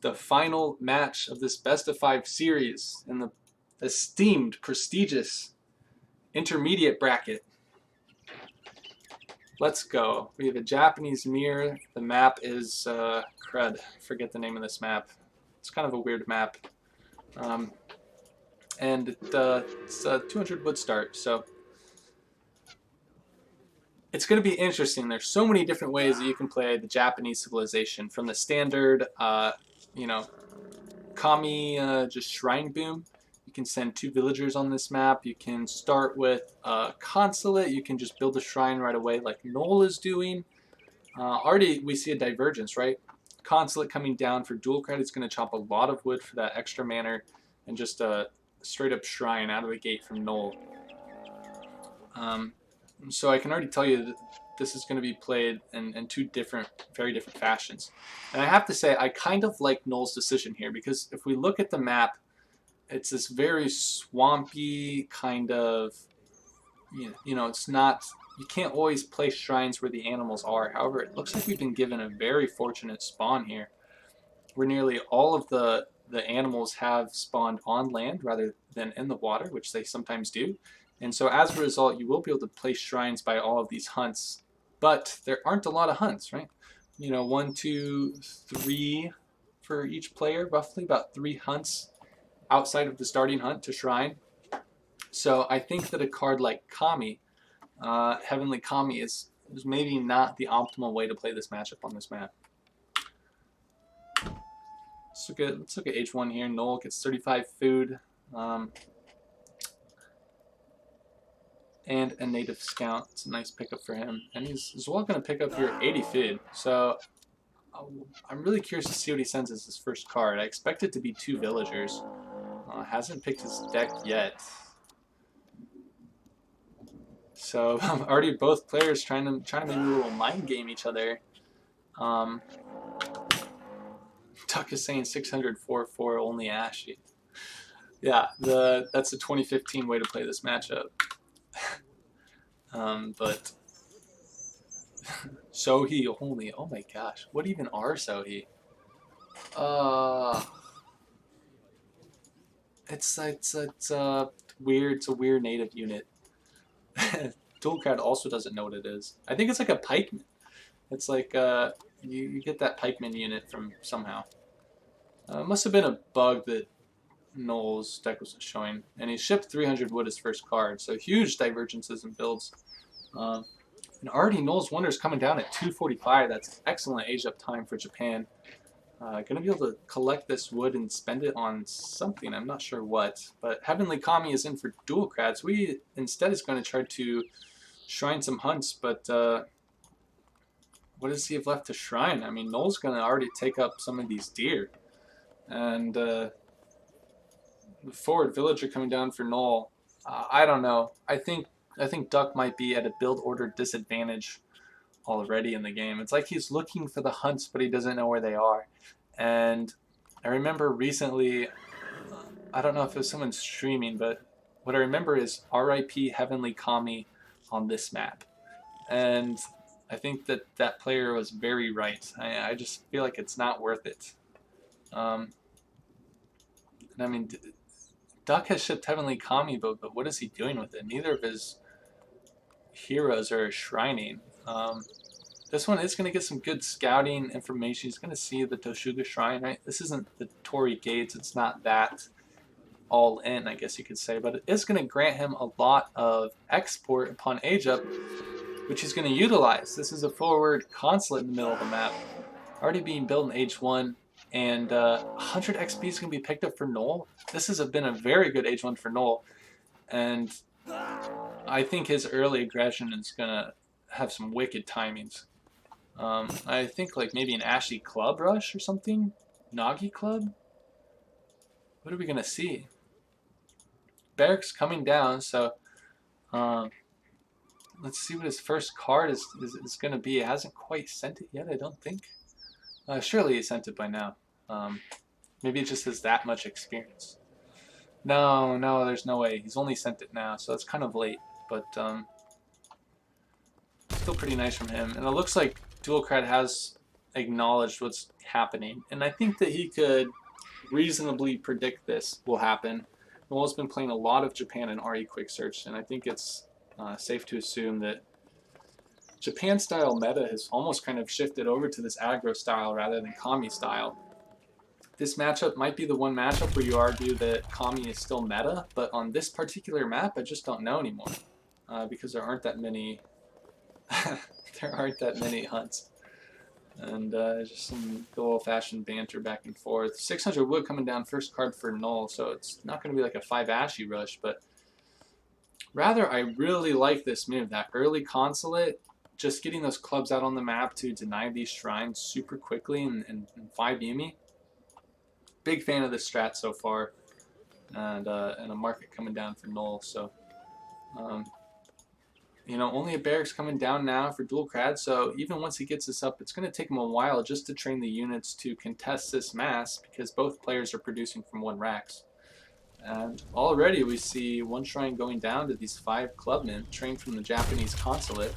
The final match of this best of 5 series in the esteemed, prestigious intermediate bracket. Let's go. We have a Japanese mirror. The map is crud. Forget the name of this map. It's kind of a weird map. And it's a 200 wood start, so it's going to be interesting. There's so many different ways that you can play the Japanese civilization, from the standard, you know, Kami, just Shrine Boom. You can send 2 villagers on this map. You can start with Consulate. You can just build a shrine right away like n0eL is doing. Already we see a divergence, right? Consulate coming down for duolckrad is going to chop a lot of wood for that extra mana, and just a straight up shrine out of the gate from n0eL. So I can already tell you that this is going to be played in 2 very different fashions. And I have to say, I kind of like n0eL's decision here, because if we look at the map, it's this very swampy kind of, you know, it's not, you can't always place shrines where the animals are. However, it looks like we've been given a very fortunate spawn here, where nearly all of the animals have spawned on land rather than in the water, which they sometimes do. And so as a result, you will be able to place shrines by all of these hunts, but there aren't a lot of hunts, right? You know, 1, 2, 3 for each player, roughly about 3 hunts outside of the starting hunt to shrine. So I think that a card like Kami, Heavenly Kami, is maybe not the optimal way to play this matchup on this map. Let's look at H1 here. n0eL gets 35 food. And a native scout. It's a nice pickup for him. And he's as well going to pick up here 80 food. So I'm really curious to see what he sends as his first card. I expect it to be 2 villagers. Hasn't picked his deck yet. So already both players trying to maybe a little mind game each other. Tuck is saying 604 for only Ashy. Yeah, that's the 2015 way to play this matchup. But Sohee only. Oh my gosh, what even are Sohee? It's weird. It's a weird native unit. duolckrad also doesn't know what it is. I think it's like a pikeman. It's like you get that pikeman unit from somehow. It must have been a bug that n0eL's deck wasn't showing. And he shipped 300 wood his first card, so huge divergences in builds. And already n0eL's Wonder is coming down at 245. That's excellent age up time for Japan. Gonna be able to collect this wood and spend it on something. I'm not sure what. But Heavenly Kami is in for duolckrad, so we instead is going to try to shrine some hunts. But what does he have left to shrine? I mean, n0eL's going to already take up some of these deer. And the forward villager coming down for n0eL. I don't know. I think Duck might be at a build order disadvantage already in the game. It's like he's looking for the hunts, but he doesn't know where they are. And I remember recently, I don't know if it was someone streaming, but what I remember is RIP Heavenly Kami on this map. And I think that player was very right. I just feel like it's not worth it. And I mean, Duck has shipped Heavenly Kami, but what is he doing with it? Neither of his heroes are shrining. This one is going to get some good scouting information. He's going to see the Toshuga Shrine, right? This isn't the Torii Gates. It's not that all in, I guess you could say. But it is going to grant him a lot of export upon age up, which he's going to utilize. This is a forward consulate in the middle of the map. already being built in age 1, and 100 XP is going to be picked up for n0eL. This has been a very good age 1 for n0eL, and I think his early aggression is going to have some wicked timings. I think like maybe an Ashy Club Rush or something? Nagi Club? What are we going to see? Barracks coming down, so let's see what his first card is going to be. It hasn't quite sent it yet, I don't think. Surely he sent it by now. Maybe it just has that much experience. No, there's no way. He's only sent it now, so it's kind of late. But still pretty nice from him. And it looks like duolckrad has acknowledged what's happening. And I think that he could reasonably predict this will happen. n0eL's been playing a lot of Japan and RE Quick Search, and I think it's safe to assume that Japan style meta has almost kind of shifted over to this aggro style rather than Kami style. This matchup might be the one matchup where you argue that Kami is still meta, but on this particular map, I just don't know anymore because there aren't that many. There aren't that many hunts, and just some good old-fashioned banter back and forth. 600 wood coming down first card for n0eL, so it's not going to be like a 5 Ashy rush, but rather I really like this move. That early consulate, just getting those clubs out on the map to deny these shrines super quickly and 5 Yumi. Big fan of this strat so far, and a market coming down for n0eL. So, you know, only a barracks coming down now for duolckrad. So even once he gets this up, it's going to take him a while just to train the units to contest this mass because both players are producing from 1 racks. And already we see 1 shrine going down to these 5 clubmen trained from the Japanese consulate.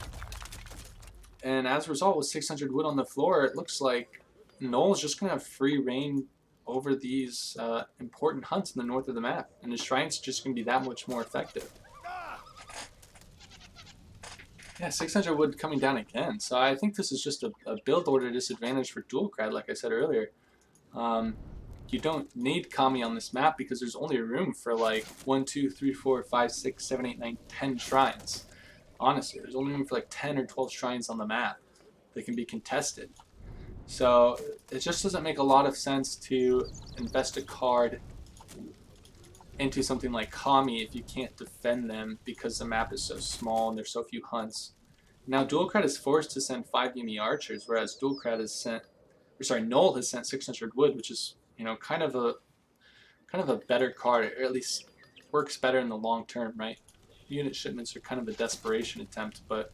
And as a result, with 600 wood on the floor, it looks like n0eL is just going to have free reign over these important hunts in the north of the map, and his shrines are just going to be that much more effective. Yeah, 600 wood coming down again, so I think this is just a build order disadvantage for duolckrad, like I said earlier. You don't need Kami on this map because there's only room for like 1, 2, 3, 4, 5, 6, 7, 8, 9, 10 shrines. Honestly, there's only room for like 10 or 12 shrines on the map that can be contested. So it just doesn't make a lot of sense to invest a card into something like Kami if you can't defend them because the map is so small and there's so few hunts. Now duolckrad is forced to send 5 Yumi archers, whereas duolckrad has sent, or sorry, n0eL has sent 600 wood, which is, you know, kind of a better card, or at least works better in the long term, right? Unit shipments are kind of a desperation attempt, but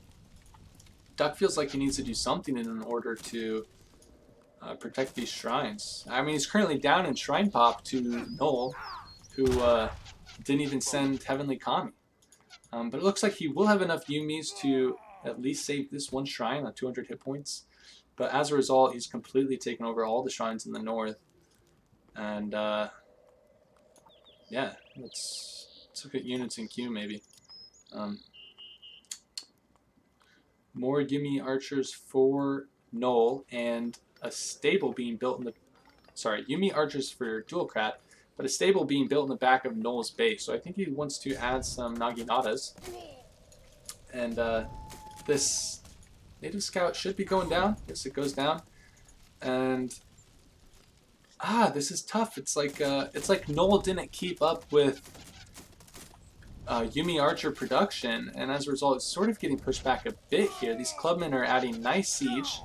Duck feels like he needs to do something in order to protect these shrines. I mean, he's currently down in shrine pop to n0eL, who didn't even send Heavenly Kami. But it looks like he will have enough Yumis to at least save this 1 shrine on 200 hit points. But as a result, he's completely taken over all the shrines in the north. And yeah, let's look at units in queue maybe. More Yumi archers for n0eL and a stable being built in the, sorry, Yumi archers for duolckrad, but a stable being built in the back of n0eL's base. So I think he wants to add some Naginatas. And this native scout should be going down. Yes, it goes down. And this is tough. It's like n0eL didn't keep up with Yumi archer production, and as a result, it's sort of getting pushed back a bit here. These clubmen are adding nice siege.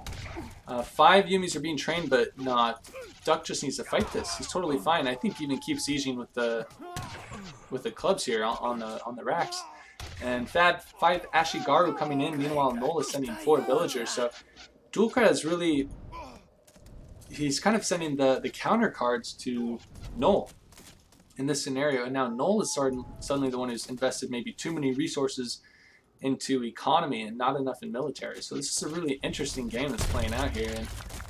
5 Yumis are being trained, but not. Duck just needs to fight this. He's totally fine. I think even keep sieging with the clubs here on the racks. And 5 Ashy Garu coming in. Meanwhile, n0eL is sending 4 villagers. So duolckrad is really, he's kind of sending the counter cards to n0eL in this scenario, and now n0eL is suddenly the one who's invested maybe too many resources into economy and not enough in military. So this is a really interesting game that's playing out here, and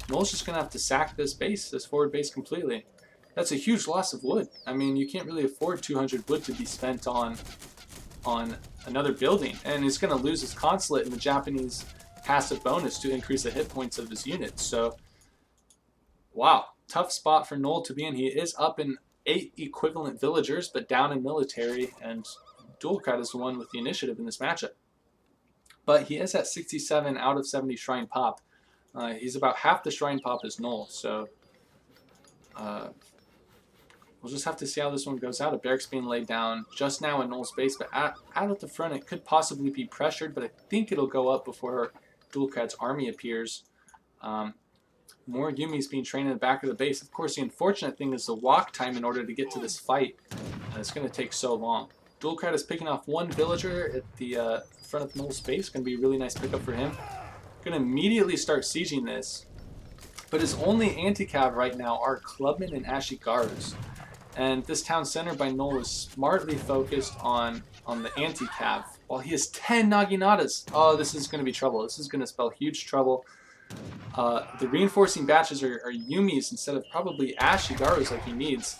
n0eL's just going to have to sack this base, this forward base completely. That's a huge loss of wood. I mean, you can't really afford 200 wood to be spent on another building, and he's going to lose his consulate and the Japanese passive bonus to increase the hit points of his units. So, wow, tough spot for n0eL to be in. He is up in 8 equivalent villagers, but down in military, and duolckrad is the one with the initiative in this matchup. But he is at 67 out of 70 shrine pop. He's about half the shrine pop as n0eL, so we'll just have to see how this one goes out. A barracks being laid down just now in n0eL's base, but out at the front it could possibly be pressured, but I think it'll go up before duolcrad's army appears. More Yumi's being trained in the back of the base. Of course, the unfortunate thing is the walk time in order to get to this fight. It's going to take so long. duolcrad is picking off one villager at the front of n0eL's base. Going to be a really nice pickup for him. Going to immediately start sieging this. But his only anti-cav right now are clubmen and ashigarus. And this town center by n0eL is smartly focused on the anti-cav. While he has 10 Naginatas. Oh, this is going to be trouble. This is going to spell huge trouble. The reinforcing batches are Yumis instead of probably ashigarus like he needs.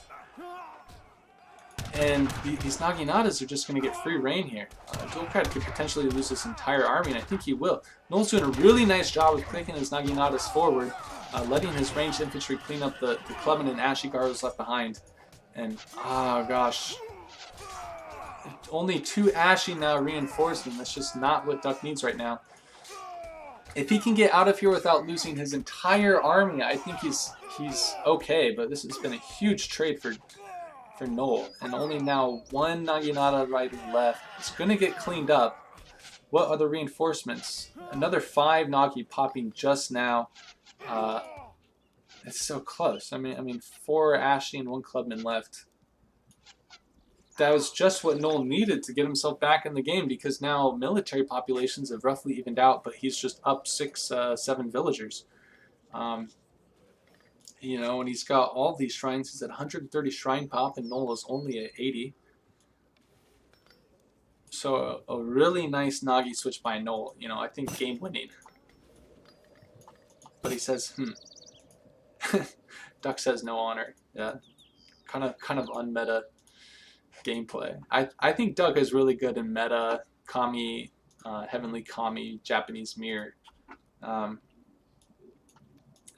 And these Naginatas are just going to get free reign here. duolcrad could potentially lose this entire army, and I think he will. n0eL's doing a really nice job of clicking his Naginatas forward, letting his ranged infantry clean up the clubmen and ashigarus left behind. And, oh gosh. Only 2 Ashi now reinforcing. That's just not what Duck needs right now. If he can get out of here without losing his entire army, I think he's okay. But this has been a huge trade for n0eL. And only now 1 Naginata right and left. It's going to get cleaned up. What are the reinforcements? Another 5 Nagi popping just now. It's so close. I mean, 4 Ashi and 1 clubman left. That was just what n0eL needed to get himself back in the game, because now military populations have roughly evened out, but he's just up 6, 7 villagers. You know, and he's got all these shrines. He's at 130 shrine pop, and n0eL is only at 80. So a really nice Nagi switch by n0eL. You know, I think game winning. But he says, Duck says no honor. Yeah, kind of unmeta gameplay. I think Duck is really good in meta Kami, Heavenly Kami, Japanese Mirror, and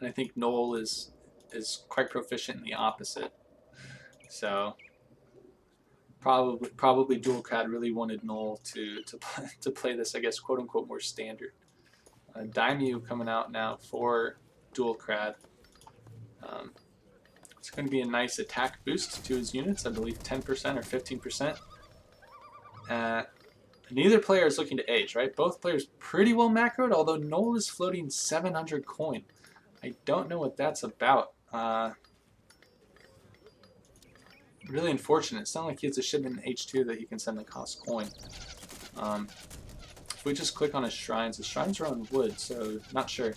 I think n0eL is quite proficient in the opposite. So probably duolcrad really wanted n0eL to play this, I guess, quote unquote, more standard. Daimyo coming out now for duolcrad. It's going to be a nice attack boost to his units, I believe 10% or 15%. Neither player is looking to age, right? Both players pretty well macroed, although n0eL is floating 700 coin. I don't know what that's about. Really unfortunate. It's not like he has a shipment in H2 that he can send the cost coin. If we just click on his shrines are on wood, so not sure.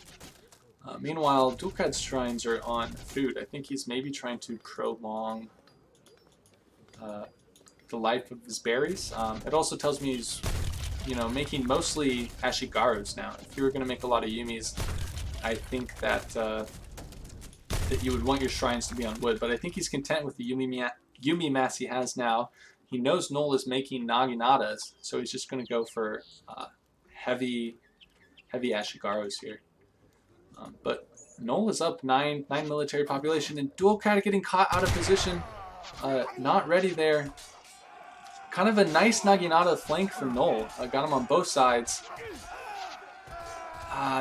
Meanwhile, duolcrad's shrines are on food. I think he's maybe trying to prolong the life of his berries. It also tells me he's, you know, making mostly ashigarus now. If you were going to make a lot of Yumis, I think that that you would want your shrines to be on wood. But I think he's content with the Yumi mass he has now. He knows n0eL is making Naginatas, so he's just going to go for heavy ashigarus here. But n0eL is up 9 military population, and duolcrad getting caught out of position. Not ready there. Kind of a nice Naginata flank for n0eL. Got him on both sides.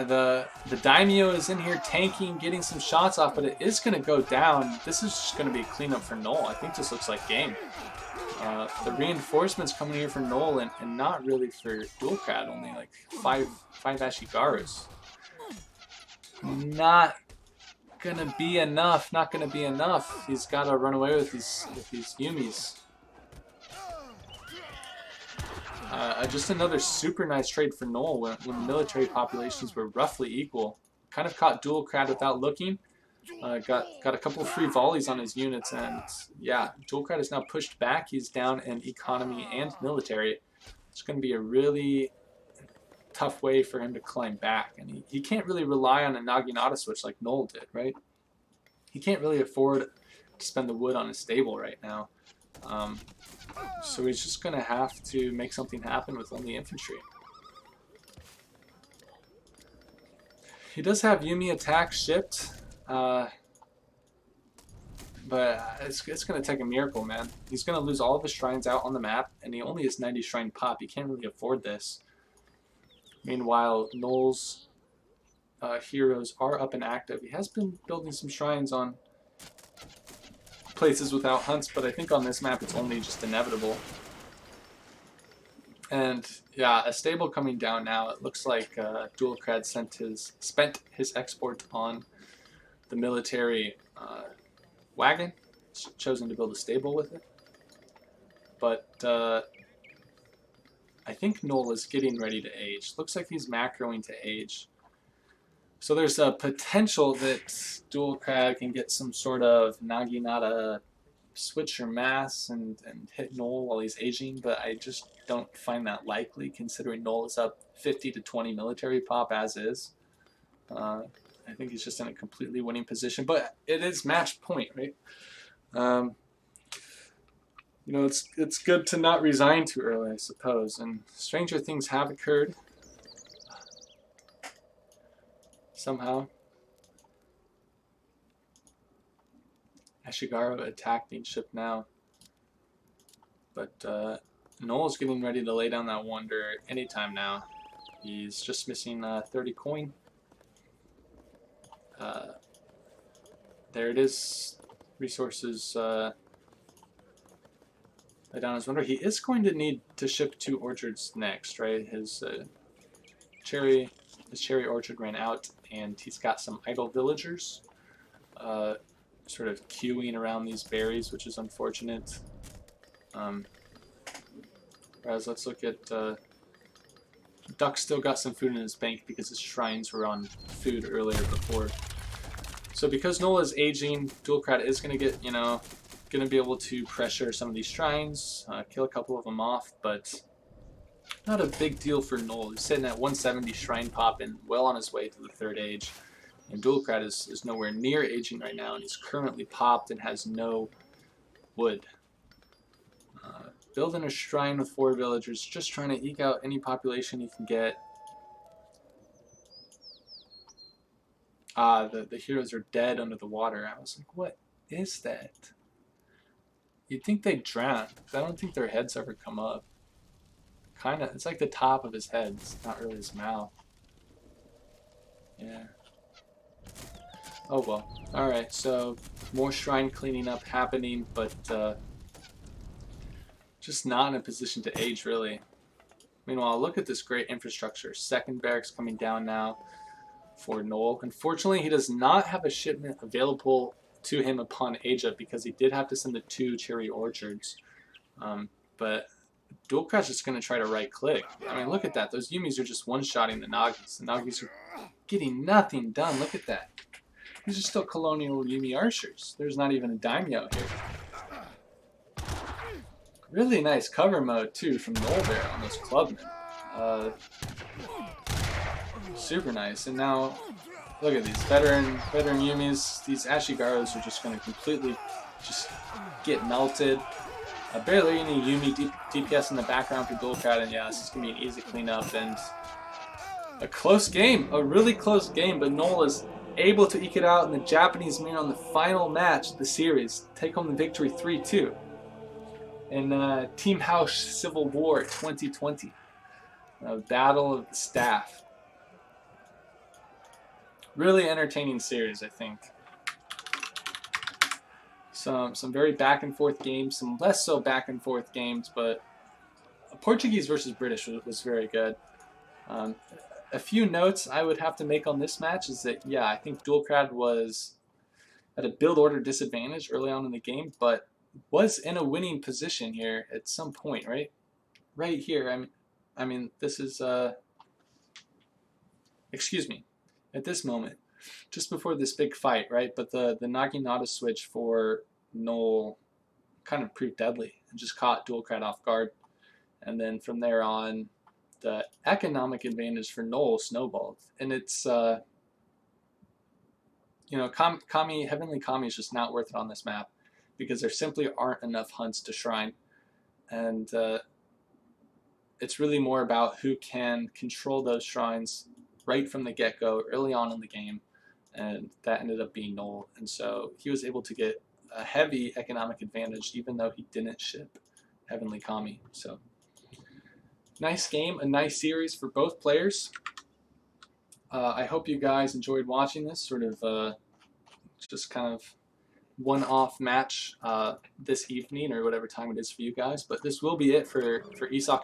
The Daimyo is in here tanking, getting some shots off, but it is going to go down. This is just going to be a cleanup for n0eL. I think this looks like game. The reinforcements coming here for n0eL and not really for duolcrad. Only like 5 ashigarus. Not gonna be enough. Not gonna be enough. He's got to run away with these Yumis. Just another super nice trade for n0eL when the military populations were roughly equal. Kind of caught duolcrad without looking. Got a couple of free volleys on his units, and yeah, duolcrad is now pushed back. He's down in economy and military. It's going to be a really tough way for him to climb back, and he can't really rely on a Naginata switch like n0eL did, right? He can't really afford to spend the wood on a stable right now. So he's just going to have to make something happen with only infantry. He does have Yumi attack shipped, but it's going to take a miracle, man. He's going to lose all of his shrines out on the map, and he only has 90 shrine pop. He can't really afford this. Meanwhile, n0eL's heroes are up and active. He has been building some shrines on places without hunts, but I think on this map it's only just inevitable. And yeah, a stable coming down now. It looks like duolckrad spent his export on the military wagon, chosen to build a stable with it. But I think n0eL is getting ready to age. Looks like he's macroing to age. So there's a potential that duolckrad can get some sort of Naginata switch or mass and hit n0eL while he's aging, but I just don't find that likely considering n0eL is up 50 to 20 military pop as is. I think he's just in a completely winning position, but it is match point, right? You know, it's good to not resign too early, I suppose, and stranger things have occurred. Somehow. Ashigaru attacking ship now. But n0eL is getting ready to lay down that wonder anytime now. He's just missing 30 coin. There it is. Resources lay down his wonder. He is going to need to ship 2 orchards next, right? His cherry orchard ran out, and he's got some idle villagers sort of queuing around these berries, which is unfortunate. Whereas let's look at Duck still got some food in his bank because his shrines were on food earlier before. So because n0eL is aging, duolckrad is going to get, going to be able to pressure some of these shrines, kill a couple of them off, but not a big deal for n0eL. He's sitting at 170 shrine pop and well on his way to the 3rd age. And duolckrad is nowhere near aging right now, and he's currently popped and has no wood. Building a shrine with 4 villagers, just trying to eke out any population he can get. The heroes are dead under the water. I was like, what is that? You'd think they'd drown, because I don't think their heads ever come up. Kinda, it's like the top of his head, it's not really his mouth. Yeah. Oh well. Alright, so more shrine cleaning up happening, but just not in a position to age, really. Meanwhile, look at this great infrastructure. 2nd barracks coming down now for n0eL. Unfortunately, he does not have a shipment available to him upon age up because he did have to send the 2 cherry orchards. But duolcrad's just going to try to right-click. I mean, look at that. Those Yumis are just one-shotting the Nagis. The Nagis are getting nothing done. Look at that. These are still colonial Yumi archers. There's not even a daimyo here. Really nice cover mode, too, from n0eL there on those clubmen. Super nice. And now, look at these veteran Yumis. These Ashigarus are just going to completely just get melted. Barely any Yumi DPS in the background for duolckrad, and yeah, this is going to be an easy cleanup. And a close game, a really close game, but n0eL is able to eke it out, and the Japanese men on the final match of the series take home the victory 3-2 in Team House Civil War 2020, Battle of the Staff. Really entertaining series, I think. Some very back and forth games, some less so back and forth games, but Portuguese versus British was very good. A few notes I would have to make on this match is that, yeah, I think duolckrad was at a build order disadvantage early on in the game, but was in a winning position here at some point, right? Right here. I mean, this is excuse me, at this moment, just before this big fight, right? But the Naginata switch for n0eL kind of proved deadly and just caught duolckrad off guard, and then from there on, the economic advantage for n0eL snowballed, and it's Heavenly Kami is just not worth it on this map because there simply aren't enough hunts to shrine, and it's really more about who can control those shrines right from the get-go early on in the game, and that ended up being n0eL, and so he was able to get a heavy economic advantage even though he didn't ship Heavenly Kami. So nice game, a nice series for both players. I hope you guys enjoyed watching this sort of just kind of one-off match this evening or whatever time it is for you guys. But this will be it for ESOC